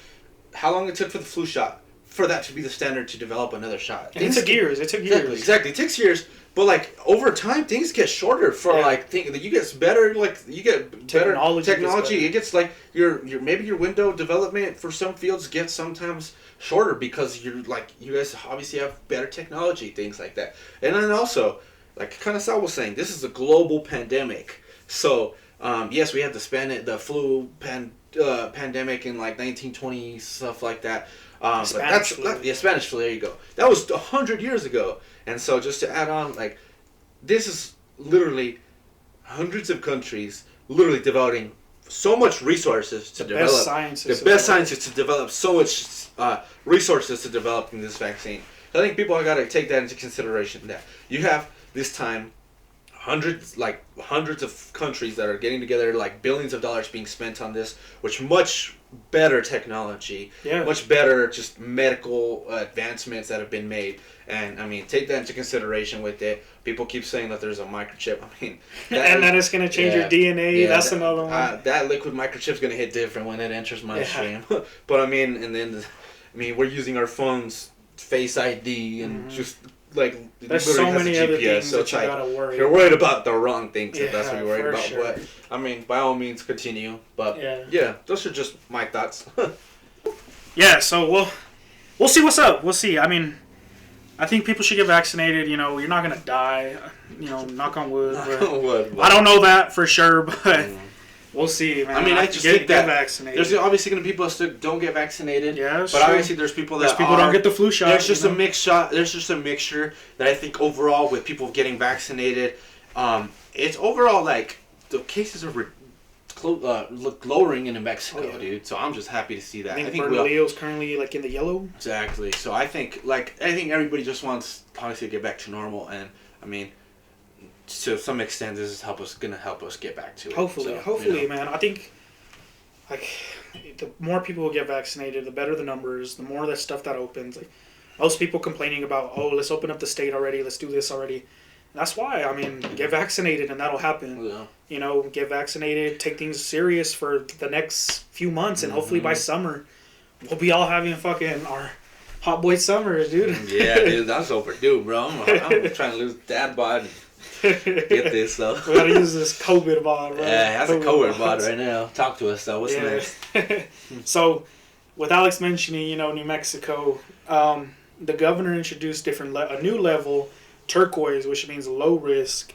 how long it took for the flu shot for that to be the standard to develop another shot. And it took years. Exactly. It takes years. But, like, over time, things get shorter for, you get better, like, you get better technology. It gets, like, maybe your window development for some fields gets sometimes shorter because you guys obviously have better technology, things like that. And then also, like kind of Sal was saying, this is a global pandemic. So, yes, we had the flu pandemic in, like, 1920, stuff like that. Spanish flu, there you go. That was 100 years ago. And so just to add on, like, this is literally hundreds of countries literally devoting so much resources to develop the best scientists to develop so much resources to developing this vaccine. So I think people have got to take that into consideration, that you have this time hundreds of countries that are getting together, like billions of dollars being spent on this, which much better technology, much better just medical advancements that have been made. And I mean, take that into consideration with it. People keep saying that there's a microchip. I mean, that it's going to change your DNA. That's another one. That liquid microchip's going to hit different when it enters my stream. But I mean, and then we're using our phones Face ID and just like there's so many GPS, other things so that you gotta worry. You're worried about the wrong things if that's what you're worried about. Sure. But I mean, by all means, continue. But those are just my thoughts. So we'll see what's up. We'll see. I mean, I think people should get vaccinated. You know, you're not gonna die. You know, knock on wood. But I don't know that for sure, but. We'll see, man. I mean, I just think that vaccinated. There's obviously going to be people that still don't get vaccinated. Yeah, but obviously there's people that don't get the flu shot. There's just a mixed shot. There's just a mixture that I think overall with people getting vaccinated, it's overall like the cases are lowering in Mexico, dude. So I'm just happy to see that. I think Bernalillo's currently like in the yellow. Exactly. So I think everybody just wants obviously to get back to normal, and I mean. To some extent, this is going to help us get back to it. Hopefully, man. I think, like, the more people will get vaccinated, the better the numbers, the more that stuff that opens. Like, most people complaining about, let's open up the state already, let's do this already. That's why, I mean, get vaccinated and that'll happen. Yeah. You know, get vaccinated, take things serious for the next few months, and hopefully by summer, we'll be all having fucking our hot boy summers, dude. Yeah, dude, that's overdue, bro. I'm trying to lose dad bod. Get this though. We gotta use this COVID bod, right? Yeah, that's a COVID bod right now. Talk to us though. What's next? So, with Alex mentioning, New Mexico, the governor introduced a new level, turquoise, which means low risk.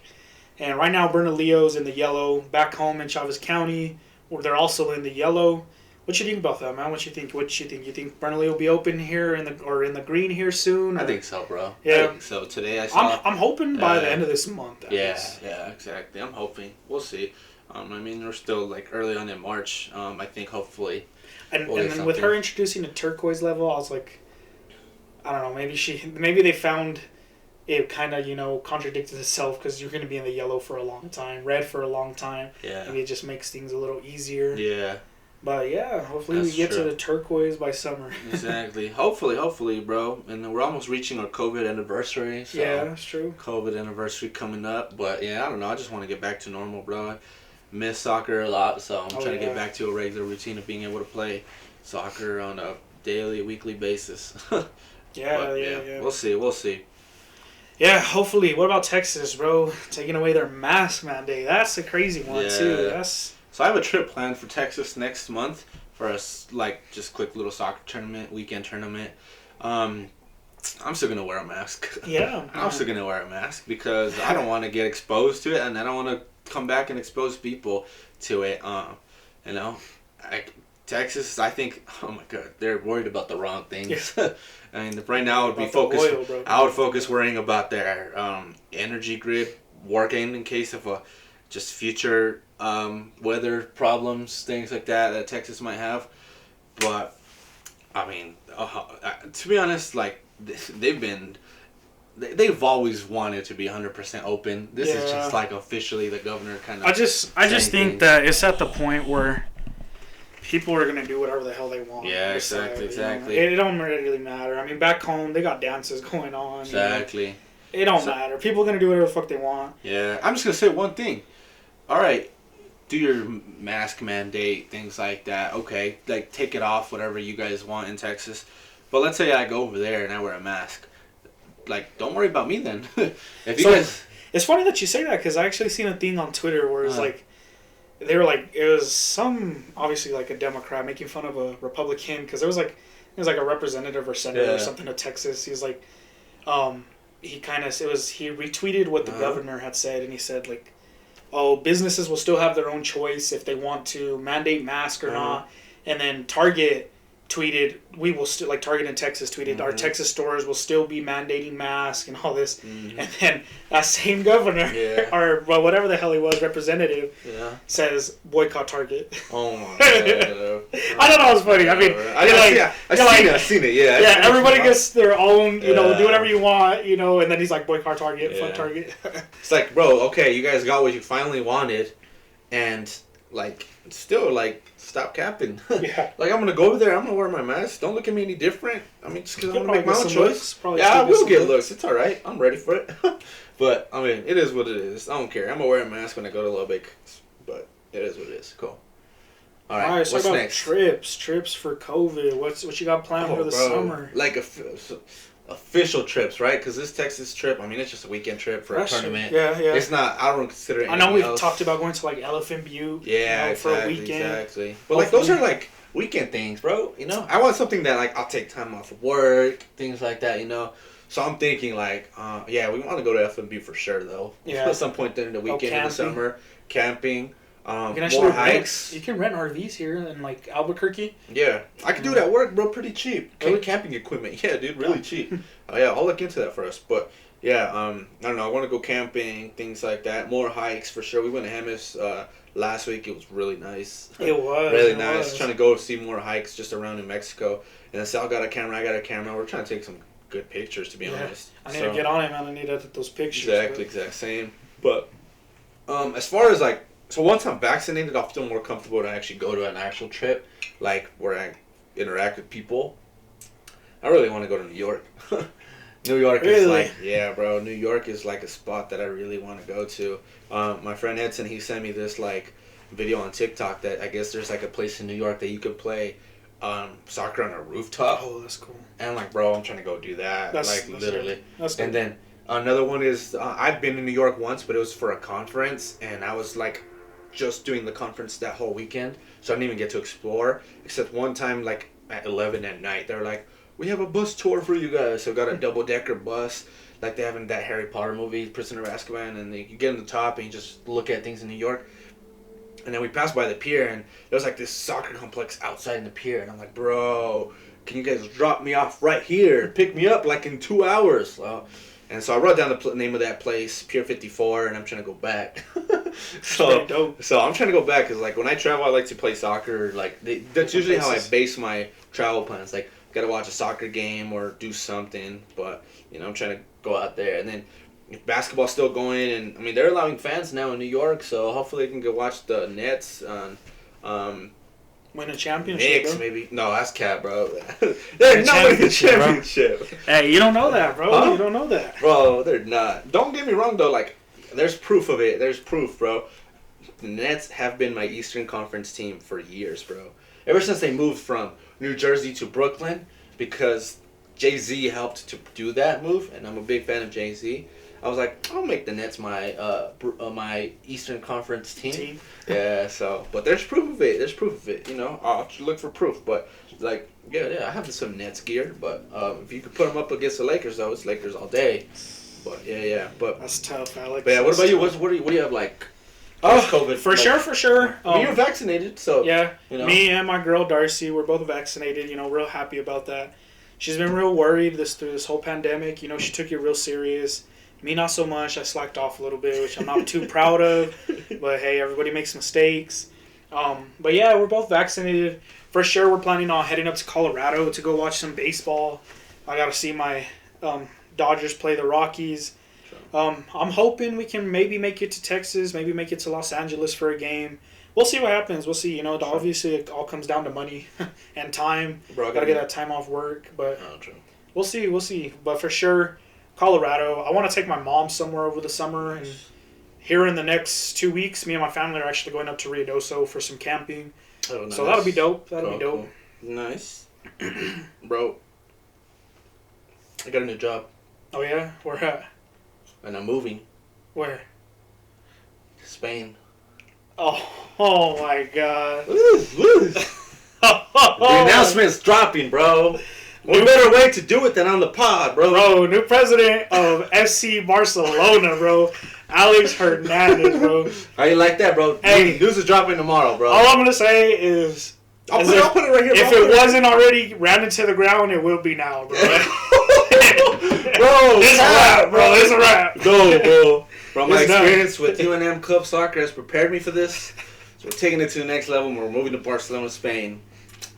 And right now, Bernalillo's in the yellow. Back home in Chavez County, where they're also in the yellow. What you think about that, man? What you think? You think Bernalillo will be open here in the green here soon? Or? I think so, bro. Yeah. I think so. Today I saw. I'm hoping by the end of this month. Yeah, exactly. I'm hoping. We'll see. I mean, we're still like early on in March. I think hopefully. And then with her introducing the turquoise level, I was like, I don't know. Maybe they found it kind of contradicted itself because you're going to be in the yellow for a long time, red for a long time. Yeah. Maybe it just makes things a little easier. Yeah. But yeah, hopefully we get to the turquoise by summer. Exactly. Hopefully, bro. And we're almost reaching our COVID anniversary. So yeah, that's true. COVID anniversary coming up. But yeah, I don't know. I just want to get back to normal, bro. I miss soccer a lot, so I'm trying to get back to a regular routine of being able to play soccer on a daily, weekly basis. Yeah. We'll see. Yeah, hopefully. What about Texas, bro? Taking away their mask mandate. That's a crazy one, too. So I have a trip planned for Texas next month for a just quick little soccer weekend tournament. I'm still going to wear a mask. Yeah. I'm still going to wear a mask because I don't want to get exposed to it, and I don't want to come back and expose people to it. Texas, I think, oh my God, they're worried about the wrong things. Yeah. I mean, right now I would focus worrying about their energy grid working in case of just future weather problems, things like that Texas might have. But I mean, to be honest, like they've always wanted to be 100% open. This is just like officially the governor kind of. I just think that it's at the point where people are gonna do whatever the hell they want. Yeah, exactly. It don't really matter. I mean, back home they got dances going on. Exactly. It don't matter. People are gonna do whatever the fuck they want. Yeah, I'm just gonna say one thing. All right, do your mask mandate, things like that. Okay, like take it off, whatever you guys want in Texas. But let's say I go over there and I wear a mask. Like, don't worry about me then. It's funny that you say that because I actually seen a thing on Twitter where it's like. They were like, it was obviously like a Democrat making fun of a Republican because it was like a representative or senator or something of Texas. He was like, he retweeted what the governor had said, and he said like, oh, businesses will still have their own choice if they want to mandate mask or not, and then Target tweeted, we will still, like Target in Texas tweeted, our Texas stores will still be mandating masks and all this. And then that same governor, or whatever the hell he was, representative, says boycott Target. Oh my God. I don't know, it was funny. I mean, I've seen it, yeah. Yeah, everybody gets their own, do whatever you want, and then he's like, boycott Target, fuck Target. It's like, bro, okay, you guys got what you finally wanted, and, like, still, like, stop capping. Like, I'm going to go over there. I'm going to wear my mask. Don't look at me any different. I mean, just because I'm going to make my own choice. I will get looks. It's all right. I'm ready for it. But, I mean, it is what it is. I don't care. I'm going to wear a mask when I go to Lubbock. But it is what it is. Cool. All right, what's about next? Trips for COVID. What you got planned for the summer? Like official trips, right? Because this Texas trip, I mean, it's just a weekend trip for a tournament. Yeah. It's not. I don't consider it. I know we've talked about going to like Elephant Butte. Yeah, for a weekend. Exactly. But like those are like weekend things, bro. I want something that like I'll take time off of work, things like that. So I'm thinking like, we want to go to Elephant Butte for sure though. Yeah. At some point during the weekend in the summer, camping. You can actually hikes. You can rent RVs here in like Albuquerque. Yeah, I can do it at work, bro. Pretty cheap. Camping equipment. Yeah, dude, really cheap. I'll look into that for us. But yeah, I don't know. I want to go camping, things like that. More hikes for sure. We went to Hemis last week. It was really nice. It was really nice. Trying to go see more hikes just around New Mexico. And then Sal got a camera. I got a camera. We're trying to take some good pictures, to be honest. I need to get on it, man. I need to edit those pictures. Exact same. But as far as like. So once I'm vaccinated, I'll feel more comfortable to actually go to an actual trip, like where I interact with people. I really want to go to New York. New York is like, bro. New York is like a spot that I really want to go to. My friend Edson, he sent me this like video on TikTok that I guess there's like a place in New York that you could play soccer on a rooftop. Oh, that's cool. And like, bro, I'm trying to go do that. That's literally. That's cool. And then another one is I've been in New York once, but it was for a conference, and I was like. Just doing the conference that whole weekend, so I didn't even get to explore. Except one time, like at 11 at night, they're like, we have a bus tour for you guys. So we got a double-decker bus like they have in that Harry Potter movie, Prisoner of Azkaban, and you get on the top and you just look at things in New York. And then we passed by the pier, and there was like this soccer complex outside in the pier, and I'm like, bro, can you guys drop me off right here? Pick me up like in 2 hours. And so I wrote down the name of that place, Pier 54, and I'm trying to go back. so I'm trying to go back because like when I travel, I like to play soccer. Like that's usually how I base my travel plans. Like gotta watch a soccer game or do something. But I'm trying to go out there, and then if basketball's still going, and I mean they're allowing fans now in New York, so hopefully they can go watch the Nets on. Win a championship, Knicks, bro. maybe. No, that's cap, bro. They're not winning the championship. Hey, you don't know that, bro. Huh? You don't know that. Bro, they're not. Don't get me wrong, though. Like, there's proof of it. There's proof, bro. The Nets have been my Eastern Conference team for years, bro. Ever since they moved from New Jersey to Brooklyn, because Jay-Z helped to do that move, and I'm a big fan of Jay-Z. I was like, I'll make the Nets my Eastern Conference team. Yeah, so, but there's proof of it. There's proof of it. I'll look for proof. But like, yeah, I have some Nets gear. But if you could put them up against the Lakers, though, it's Lakers all day. But yeah. But that's tough, Alex. But yeah, what about you? What do you have like? COVID. For sure. You're vaccinated, so yeah. Me and my girl Darcy, we're both vaccinated. Real happy about that. She's been real worried through this whole pandemic. She took it real serious. Me, not so much. I slacked off a little bit, which I'm not too proud of. But, hey, everybody makes mistakes. But, yeah, we're both vaccinated. For sure, we're planning on heading up to Colorado to go watch some baseball. I got to see my Dodgers play the Rockies. I'm hoping we can maybe make it to Texas, maybe make it to Los Angeles for a game. We'll see what happens. We'll see. Obviously, it all comes down to money and time. Got to get that time off work. But we'll see. But, for sure, Colorado. I want to take my mom somewhere over the summer, and here in the next 2 weeks, me and my family are actually going up to Ruidoso for some camping. Oh, nice. So that'll be dope. That'll be dope. Cool. Nice. Bro, I got a new job. Oh, yeah? Where at? And I'm moving. Where? Spain. Oh my God. The announcement's dropping, bro. What better way to do it than on the pod, bro? Bro, new president of FC Barcelona, bro. Alex Hernandez, bro. How you like that, bro? Hey, news is dropping tomorrow, bro. All I'm going to say is... I'll put it right here, bro. If it wasn't already ran into the ground, it will be now, bro. Bro, it's a wrap, bro. It's a wrap. No, bro. Bro, my experience with UNM Club Soccer has prepared me for this. So we're taking it to the next level. We're moving to Barcelona, Spain.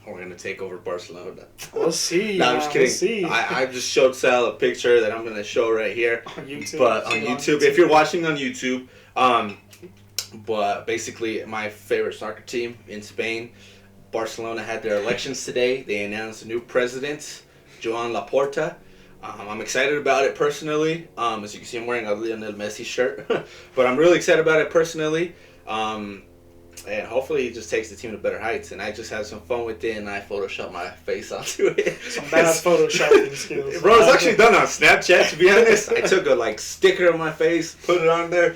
We're going to take over Barcelona. We'll see. No, I'm just kidding. We'll see. I just showed Sal a picture that I'm going to show right here. On YouTube. But on YouTube. If you're watching on YouTube, but basically my favorite soccer team in Spain, Barcelona, had their elections today. They announced a new president, Joan Laporta. I'm excited about it personally. As you can see, I'm wearing a Lionel Messi shirt. But I'm really excited about it personally. And hopefully he just takes the team to better heights. And I just had some fun with it, and I photoshopped my face onto it. Some bad photoshopping skills. Bro, it's actually done on Snapchat, to be honest. I took a sticker of my face, put it on there,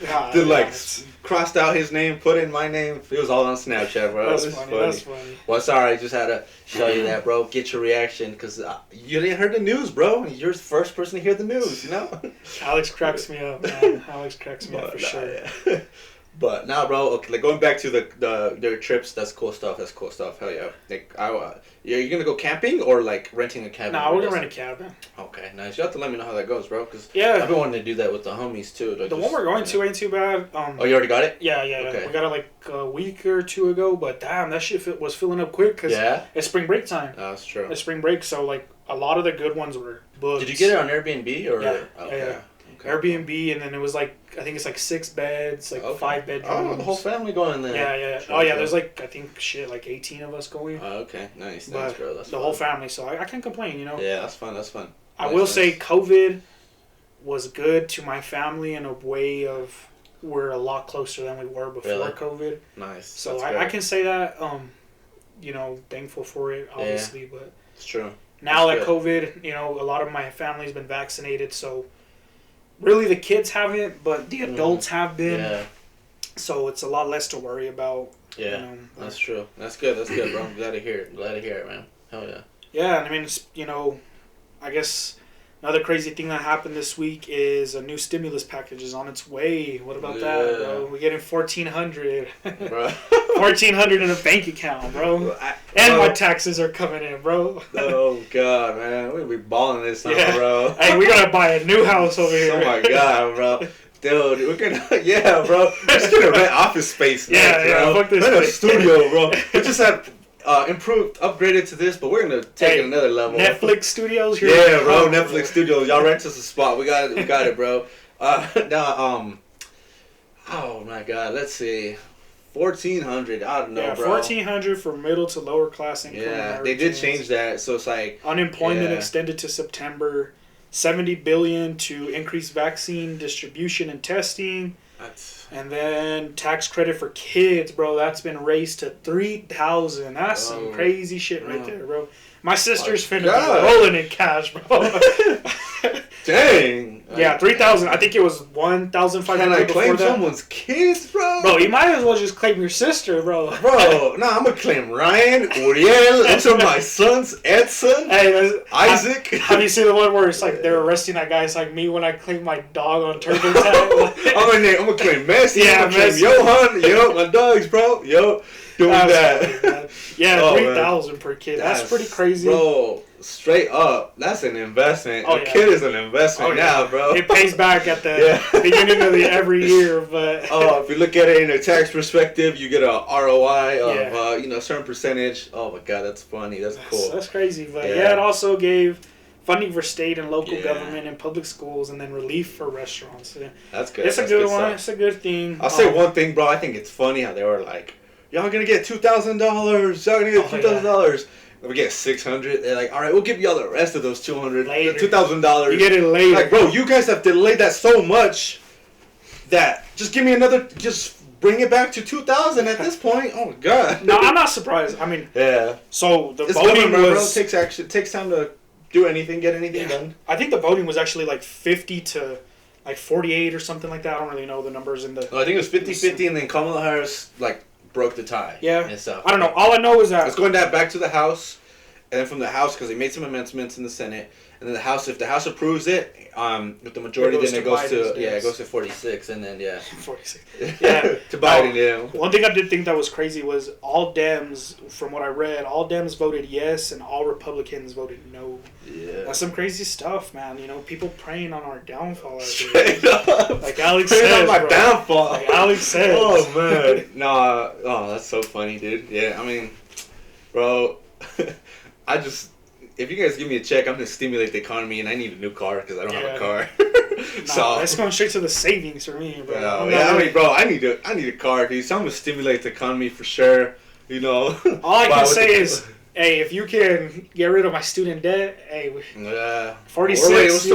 crossed out his name, put in my name. It was all on Snapchat, bro. That's funny. That's funny. Well, sorry, I just had to show you that, bro. Get your reaction, because you didn't hear the news, bro. You're the first person to hear the news, Alex cracks me up, man. Alex cracks me up for sure. Yeah. But now, bro, okay, going back to their trips, that's cool stuff. Hell yeah. You're gonna go camping or renting a cabin? Nah, we're gonna rent a cabin. Okay, nice. You have to let me know how that goes, bro. Cause yeah, I've been wanting to do that with the homies too. The one we're going to ain't too bad. Oh, you already got it? Yeah. Okay. We got it a week or two ago, but damn, that shit was filling up quick because it's spring break time. Oh, that's true. It's spring break, so a lot of the good ones were booked. Did you get it on Airbnb or? Yeah. Okay. Yeah. Okay. Airbnb, and then it was I think it's 6 beds, 5 bedrooms. Oh, the whole family going there. Yeah. Oh yeah, there's I think 18 of us going. Oh, okay, nice, but bro. That's the whole family, so I can't complain, Yeah, that's fun. I will say COVID was good to my family in a way of we're a lot closer than we were before COVID. Nice. So I can say that, thankful for it, obviously, but it's true. Now that COVID, a lot of my family's been vaccinated, so really the kids haven't, but the adults have been. Yeah. So it's a lot less to worry about. Yeah, that's true. That's good, bro. I'm glad to hear it. Man. Hell yeah. Yeah, and I mean, I guess another crazy thing that happened this week is a new stimulus package is on its way. What about that, bro? We're getting $1,400. Bro. $1,400 in a bank account, bro. And my taxes are coming in, bro. Oh, God, man. We'll be balling this out, bro. Hey, we gotta buy a new house over here. Oh, my God, bro. Dude, we're gonna, bro. We're just gonna rent office space. Yeah, fuck this rent a place. studio, bro. We just had upgraded to this, but we're gonna take it another level. Netflix studios here. Yeah, bro. Netflix studios. Y'all rent us a spot. We got it, bro. Now, oh my God. Let's see. 1,400. I don't know, bro. 1,400 for middle to lower class income. Yeah, they did change that, so it's like unemployment extended to September. $70 billion to increase vaccine distribution and testing. And then tax credit for kids, bro. That's been raised to $3,000. That's some crazy shit right there, bro. My sister's finna be rolling in cash, bro. Dang. Yeah, 3,000. I think it was 1,500. Can I claim someone's kids, bro? Bro, you might as well just claim your sister, bro. Bro, nah, I'm gonna claim Ryan, Uriel. Those are my sons, Edson, Isaac. Have you seen the one where it's like they're arresting that guy? It's like me when I claim my dog on Turbo Time. I'm gonna claim Messi. Yeah, I'm gonna claim Johan. Yo, my dogs, bro. Yo, doing that. Yeah, 3,000 per kid. That's pretty crazy, bro. Straight up, that's an investment. A kid is an investment now, bro. It pays back at the beginning of every year, but if you look at it in a tax perspective, you get a ROI of a certain percentage. Oh my God, that's funny. That's cool. That's crazy, but it also gave funding for state and local government and public schools, and then relief for restaurants. Yeah. That's good. It's a good one. It's a good thing. I'll say one thing, bro. I think it's funny how they were like, "Y'all gonna get $2,000. Y'all gonna get $2,000." We get $600. They're like, all right, we'll give y'all the rest of those $200, $2,000. You get it later. Like, bro, you guys have delayed that so much that just give me another. Just bring it back to 2,000 at this point. Oh my God. No, I'm not surprised. I mean, So the voting was takes time to do anything, get anything done. I think the voting was actually like 50 to like 48 or something like that. I don't really know the numbers in the. I think it was 50-50, and then Kamala Harris broke the tie. Yeah. And stuff. I don't know. All I know is that it's going back to the House, and then from the House, because they made some amendments in the Senate, and then the House, if the House approves it, with the majority, then it goes to it goes to 46, and then 46. Yeah. To Biden. Yeah. One thing I did think that was crazy was all Dems, from what I read, all Dems voted yes, and all Republicans voted no. Yeah. That's some crazy stuff, man. People praying on our downfall. Straight up. Like Alex praying says, on my downfall. Like Alex says. Oh man. Nah. Oh, that's so funny, dude. Yeah. I mean, bro. If you guys give me a check, I'm gonna stimulate the economy, and I need a new car because I don't have a car. So it's going straight to the savings for me, bro. I mean, bro, I need a car, dude. So I'm gonna stimulate the economy for sure. All I can say is, hey, if you can get rid of my student debt, hey, 46.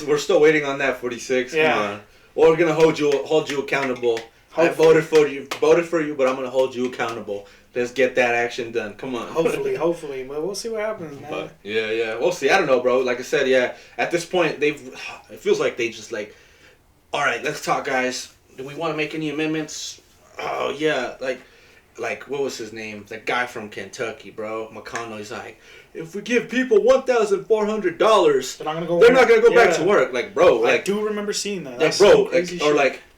We're still waiting on that 46. Yeah. Come on. We're gonna hold you accountable. Hopefully. I voted for you, but I'm gonna hold you accountable. Let's get that action done. Come on. Hopefully, but we'll see what happens, man. But, we'll see. I don't know, bro. Like I said, at this point, it feels like they just all right, let's talk, guys. Do we want to make any amendments? Oh yeah, like what was his name? The guy from Kentucky, bro. McConnell. He's like, if we give people $1,400, they're not gonna go back to work. Like, bro, I do remember seeing that. Like, bro,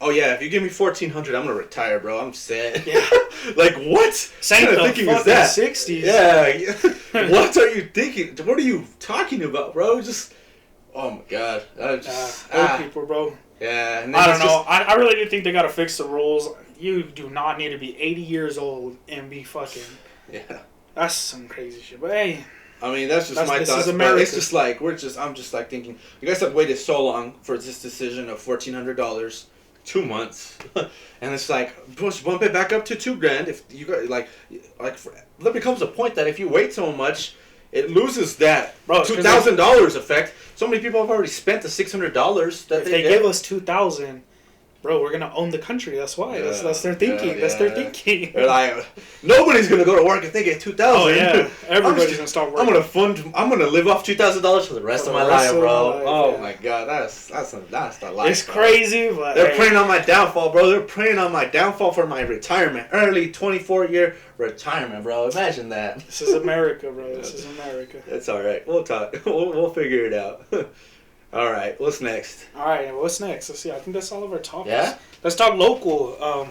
oh yeah, if you give me $1,400, I'm gonna retire, bro. I'm set. Yeah. Like, what? Same kind of thinking is that? 60s. Yeah. What are you thinking? What are you talking about, bro? Just, oh my God. Old people, bro. Yeah. And I don't know. I really do think they gotta fix the rules. You do not need to be 80 years old and be fucking. Yeah. That's some crazy shit. But hey. I mean, that's just my thoughts. But it's just I'm just thinking, you guys have waited so long for this decision of $1,400, 2 months, and it's like, push bump it back up to $2,000. If you got there becomes a point that if you wait so much, it loses that $2,000 effect. So many people have already spent the $600 that if they give us $2,000. bro, we're gonna own the country. That's why. That's their thinking. That's their thinking. They're like, nobody's gonna go to work if they get $2,000. Oh yeah, everybody's gonna start working. I'm gonna live off $2,000 for the rest of my life, bro. Oh my god, that's the life. It's crazy, but they're preying on my downfall, bro. They're preying on my downfall for my retirement, early 24-year retirement, bro. Imagine that. This is America, bro. This is America. It's all right. We'll talk. We'll figure it out. All right. What's next? All right. What's next? Let's see. I think that's all of our topics. Yeah. Let's talk local.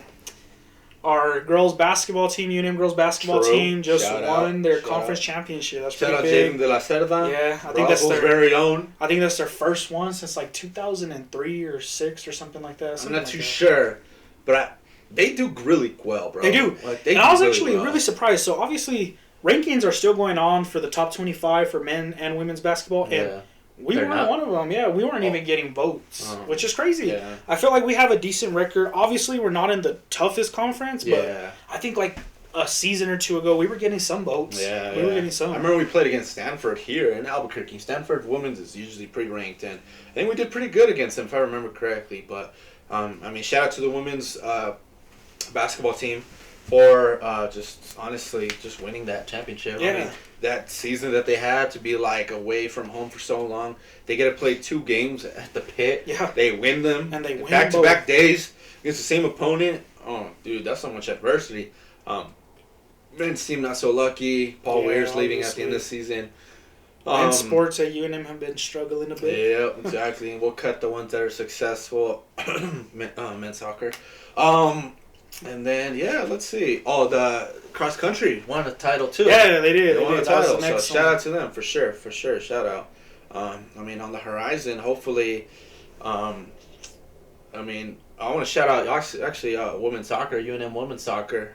Our girls basketball team, UNM girls basketball team, just won their conference championship. That's pretty big. Shout out Jaden de la Cerda. Yeah, I think that's their very own. I think that's their first one since like 2003 or 6 or something like that. I'm not too sure, but they do really well, bro. They do. And I was actually really surprised. So obviously rankings are still going on for the top 25 for men and women's basketball, and we weren't one of them. Yeah, we weren't even getting votes, which is crazy. Yeah. I feel like we have a decent record. Obviously, we're not in the toughest conference, but I think like a season or two ago, we were getting some votes. Yeah, we were getting some. I remember we played against Stanford here in Albuquerque. Stanford women's is usually pretty ranked, and I think we did pretty good against them, if I remember correctly. But, I mean, shout out to the women's basketball team for just honestly just winning that championship. Yeah. I mean, that season that they had to be like away from home for so long, they get to play 2 games at the pit. Yeah. They win them. And they win back-to-back days against the same opponent. Oh, dude, that's so much adversity. Men's team not so lucky. Paul Weir's leaving at the end of the season. And sports at UNM have been struggling a bit. Yeah, exactly. We'll cut the ones that are successful. Men's soccer. And then, let's see. Oh, the cross country won a title too. Yeah, they did. They won a title. So shout out to them for sure. Shout out. I mean, on the horizon, hopefully. I mean, I want to shout out actually women's soccer, UNM women's soccer.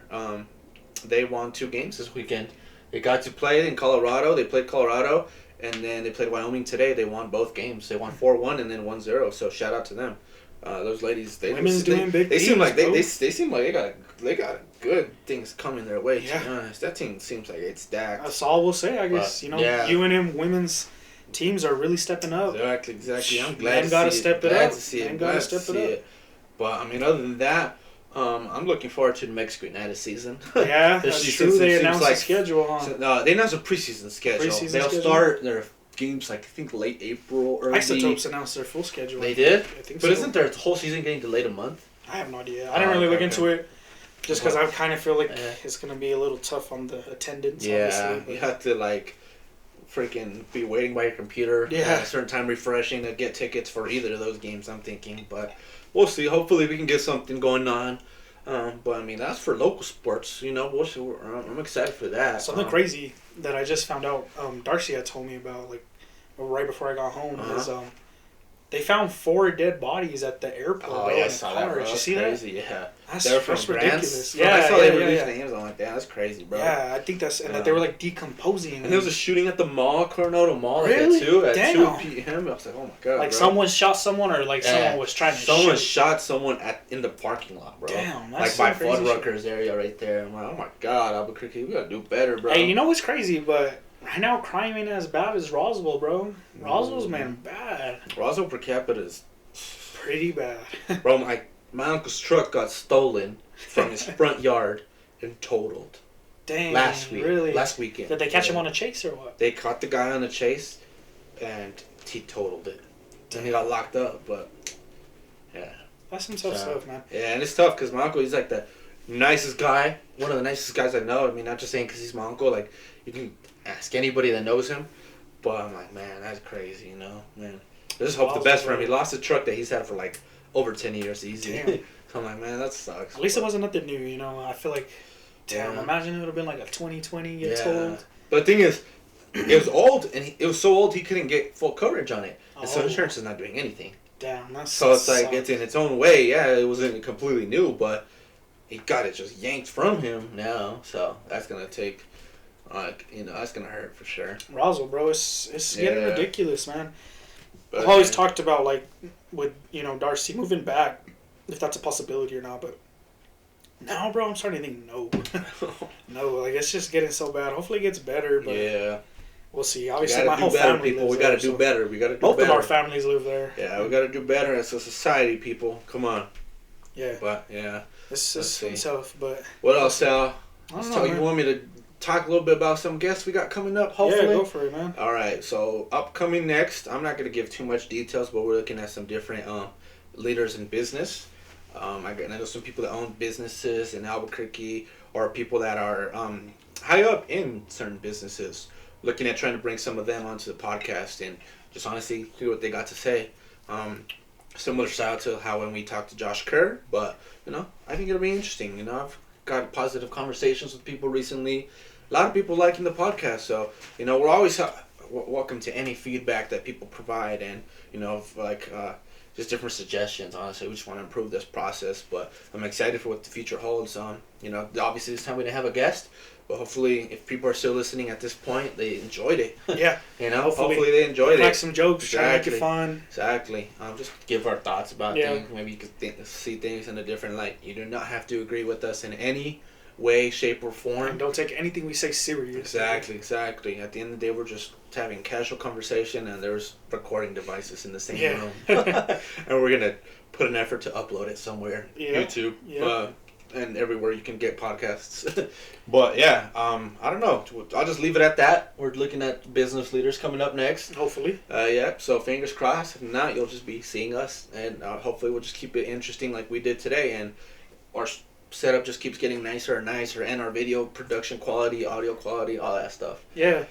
They won 2 games this weekend. They got to play in Colorado. They played Colorado, and then they played Wyoming today. They won both games. They won 4-1 and then 1-0. So shout out to them. Those ladies, they seem like they seem like they got good things coming their way. To be honest, that team seems like it's stacked. That's all we'll say, I guess. UNM women's teams are really stepping up. Exactly. I'm glad to see it. Glad to see it. But I mean, other than that, I'm looking forward to the Mexico United season. Yeah, that's true. They announced the schedule, huh? They announced a preseason schedule. They'll start their games like I think late April, early. Isotopes announced their full schedule. They did? I think so. But isn't their whole season getting delayed a month? I have no idea. I didn't really look into it. Just because I kind of feel like it's going to be a little tough on the attendance. Yeah, obviously, you have to like freaking be waiting by your computer at a certain time refreshing to get tickets for either of those games, I'm thinking. But we'll see. Hopefully we can get something going on. But I mean, that's for local sports, I'm excited for that. Something crazy that I just found out, Darcy had told me about, like, right before I got home, is they found 4 dead bodies at the airport. Oh, yeah, I saw that, bro. Did you see crazy, that? Yeah. That's ridiculous. Yeah, I saw they released names. I'm like, damn, that's crazy, bro. Yeah, I think that's, and that they were, like, decomposing. And there was a shooting at the mall, Coronado Mall, really? at 2 p.m. I was like, oh my god, like, someone shot someone, or, like, someone was trying to shoot? Someone shot someone in the parking lot, bro. Damn, like, that's by Fuddruckers area right there. I'm like, oh my god, Albuquerque, we gotta do better, bro. Hey, you know what's crazy, but right now, crime ain't as bad as Roswell, bro. Roswell's, man, bad. Roswell per capita is pretty bad. Bro, my uncle's truck got stolen from his front yard and totaled. Dang, last weekend. Did they catch him on a chase or what? They caught the guy on a chase, and he totaled it. Then he got locked up, but yeah. That's some tough stuff, man. Yeah, and it's tough because my uncle, he's like the nicest guy, one of the nicest guys I know. I mean, not just saying because he's my uncle. Like, you can ask anybody that knows him, but I'm like, man, that's crazy, man. I just hope the best for him. He lost a truck that he's had for like over 10 years easy. So I'm like, man, that sucks. At least it wasn't nothing new, I feel like, imagine it would have been like a 2020 get told. But the thing is, it was old, and it was so old he couldn't get full coverage on it. And so insurance is not doing anything. Damn, that's so it's like, it's in its own way. Yeah, it wasn't completely new, but he got it just yanked from him now. So that's going to take, that's going to hurt for sure. Roswell, bro, it's getting ridiculous, man. But, I've always talked about, like, with, Darcy moving back, if that's a possibility or not, but now, bro, I'm starting to think no. No, like, it's just getting so bad. Hopefully it gets better, but we'll see. Obviously, my whole family lives there. We got to do better. We got to do both better. Both of our families live there. Yeah, we got to do better as a society, people. Come on. Yeah. But yeah. It's tough, but what else, Sal? I don't know, You want me to talk a little bit about some guests we got coming up, hopefully? Yeah, go for it, man. All right, so upcoming next, I'm not going to give too much details, but we're looking at some different leaders in business. I know some people that own businesses in Albuquerque or people that are high up in certain businesses. Looking at trying to bring some of them onto the podcast and just honestly hear what they got to say. Similar style to how when we talked to Josh Kerr, but I think it'll be interesting. I've got positive conversations with people recently. A lot of people liking the podcast, so we're always welcome to any feedback that people provide, and just different suggestions. Honestly, we just want to improve this process, but I'm excited for what the future holds. Obviously this time we didn't have a guest, but hopefully if people are still listening at this point, they enjoyed it. Yeah. Hopefully they enjoyed it. Like some jokes, try to make it fun. Exactly. Just give our thoughts about things. Maybe you could see things in a different light. You do not have to agree with us in any way, shape, or form. And don't take anything we say serious. Exactly. At the end of the day, we're just having casual conversation, and there's recording devices in the same room. And we're going to put an effort to upload it somewhere. YouTube. And everywhere you can get podcasts. But yeah, I don't know. I'll just leave it at that. We're looking at business leaders coming up next. Hopefully. So fingers crossed. If not, you'll just be seeing us, and hopefully we'll just keep it interesting like we did today, and our setup just keeps getting nicer and nicer, and our video production quality, audio quality, all that stuff. Yeah.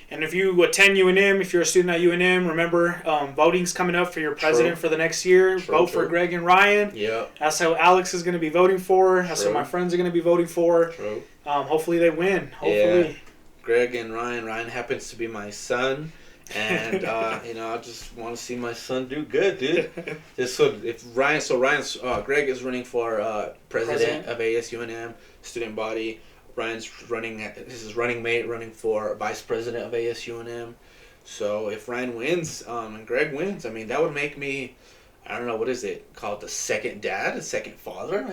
And if you attend UNM, if you're a student at UNM, remember, voting's coming up for your president for the next year. Vote for Greg and Ryan. Yeah. That's how Alex is going to be voting for. That's what my friends are going to be voting for. True. Hopefully they win. Hopefully. Yeah. Greg and Ryan. Ryan happens to be my son. And, I just want to see my son do good, dude. Greg is running for president of ASUNM, student body. Ryan's running for vice president of ASUNM. So if Ryan wins and Greg wins, that would make me, I don't know, what is it called, the second dad, the second father?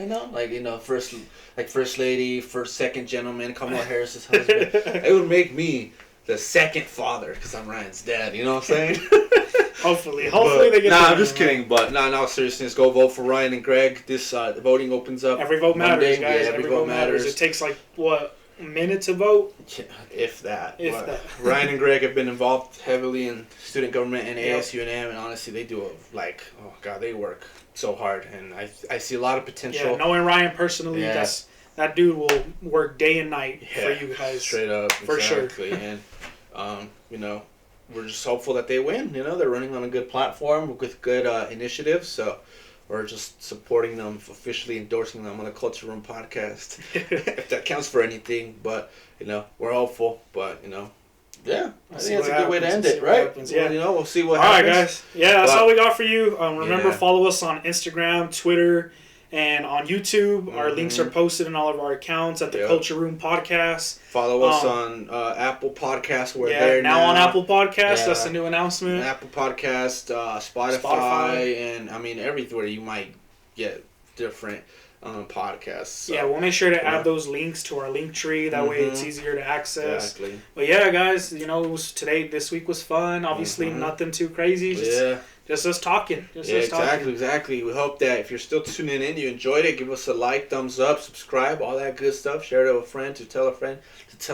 First lady, second gentleman, Kamala Harris's husband. It would make me the second father because I'm Ryan's dad. You know what I'm saying? Hopefully they get. I'm just kidding. But no, seriousness, go vote for Ryan and Greg. This the voting opens up. Every vote matters, Monday. guys. Yeah, every vote matters. It takes a minute to vote. Yeah, if that. Ryan and Greg have been involved heavily in student government and ASUNM, and honestly, they do they work so hard, and I see a lot of potential. Yeah, knowing Ryan personally, that dude will work day and night for you guys. Straight up, for sure. And we're just hopeful that they win. They're running on a good platform with good initiatives, so we're just supporting them, officially endorsing them on a Culture Room podcast, if that counts for anything. But we're hopeful. But I think that's a good way to end it, right? We'll see what happens. All right, guys. Yeah, that's all we got for you. Remember, follow us on Instagram, Twitter, and on YouTube. Our links are posted in all of our accounts at the Culture Room Podcast. Follow us on Apple Podcasts. We're there now. On Apple Podcasts. That's a new announcement. Apple Podcast, Spotify, and everywhere you might get different podcasts. So. Yeah, we'll make sure to add those links to our link tree. That way it's easier to access. Exactly. But yeah, guys, this week was fun. Obviously, nothing too crazy. Just us talking. Exactly. We hope that if you're still tuning in, you enjoyed it. Give us a like, thumbs up, subscribe, all that good stuff. Share it with a friend, to tell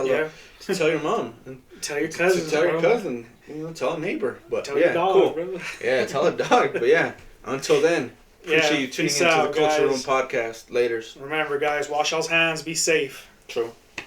your mom, and tell your cousin, tell a neighbor. But tell your dog, bro. Yeah, tell a dog. But until then, appreciate you tuning into the Culture Room podcast. Laters. Remember, guys, wash y'all's hands. Be safe. True.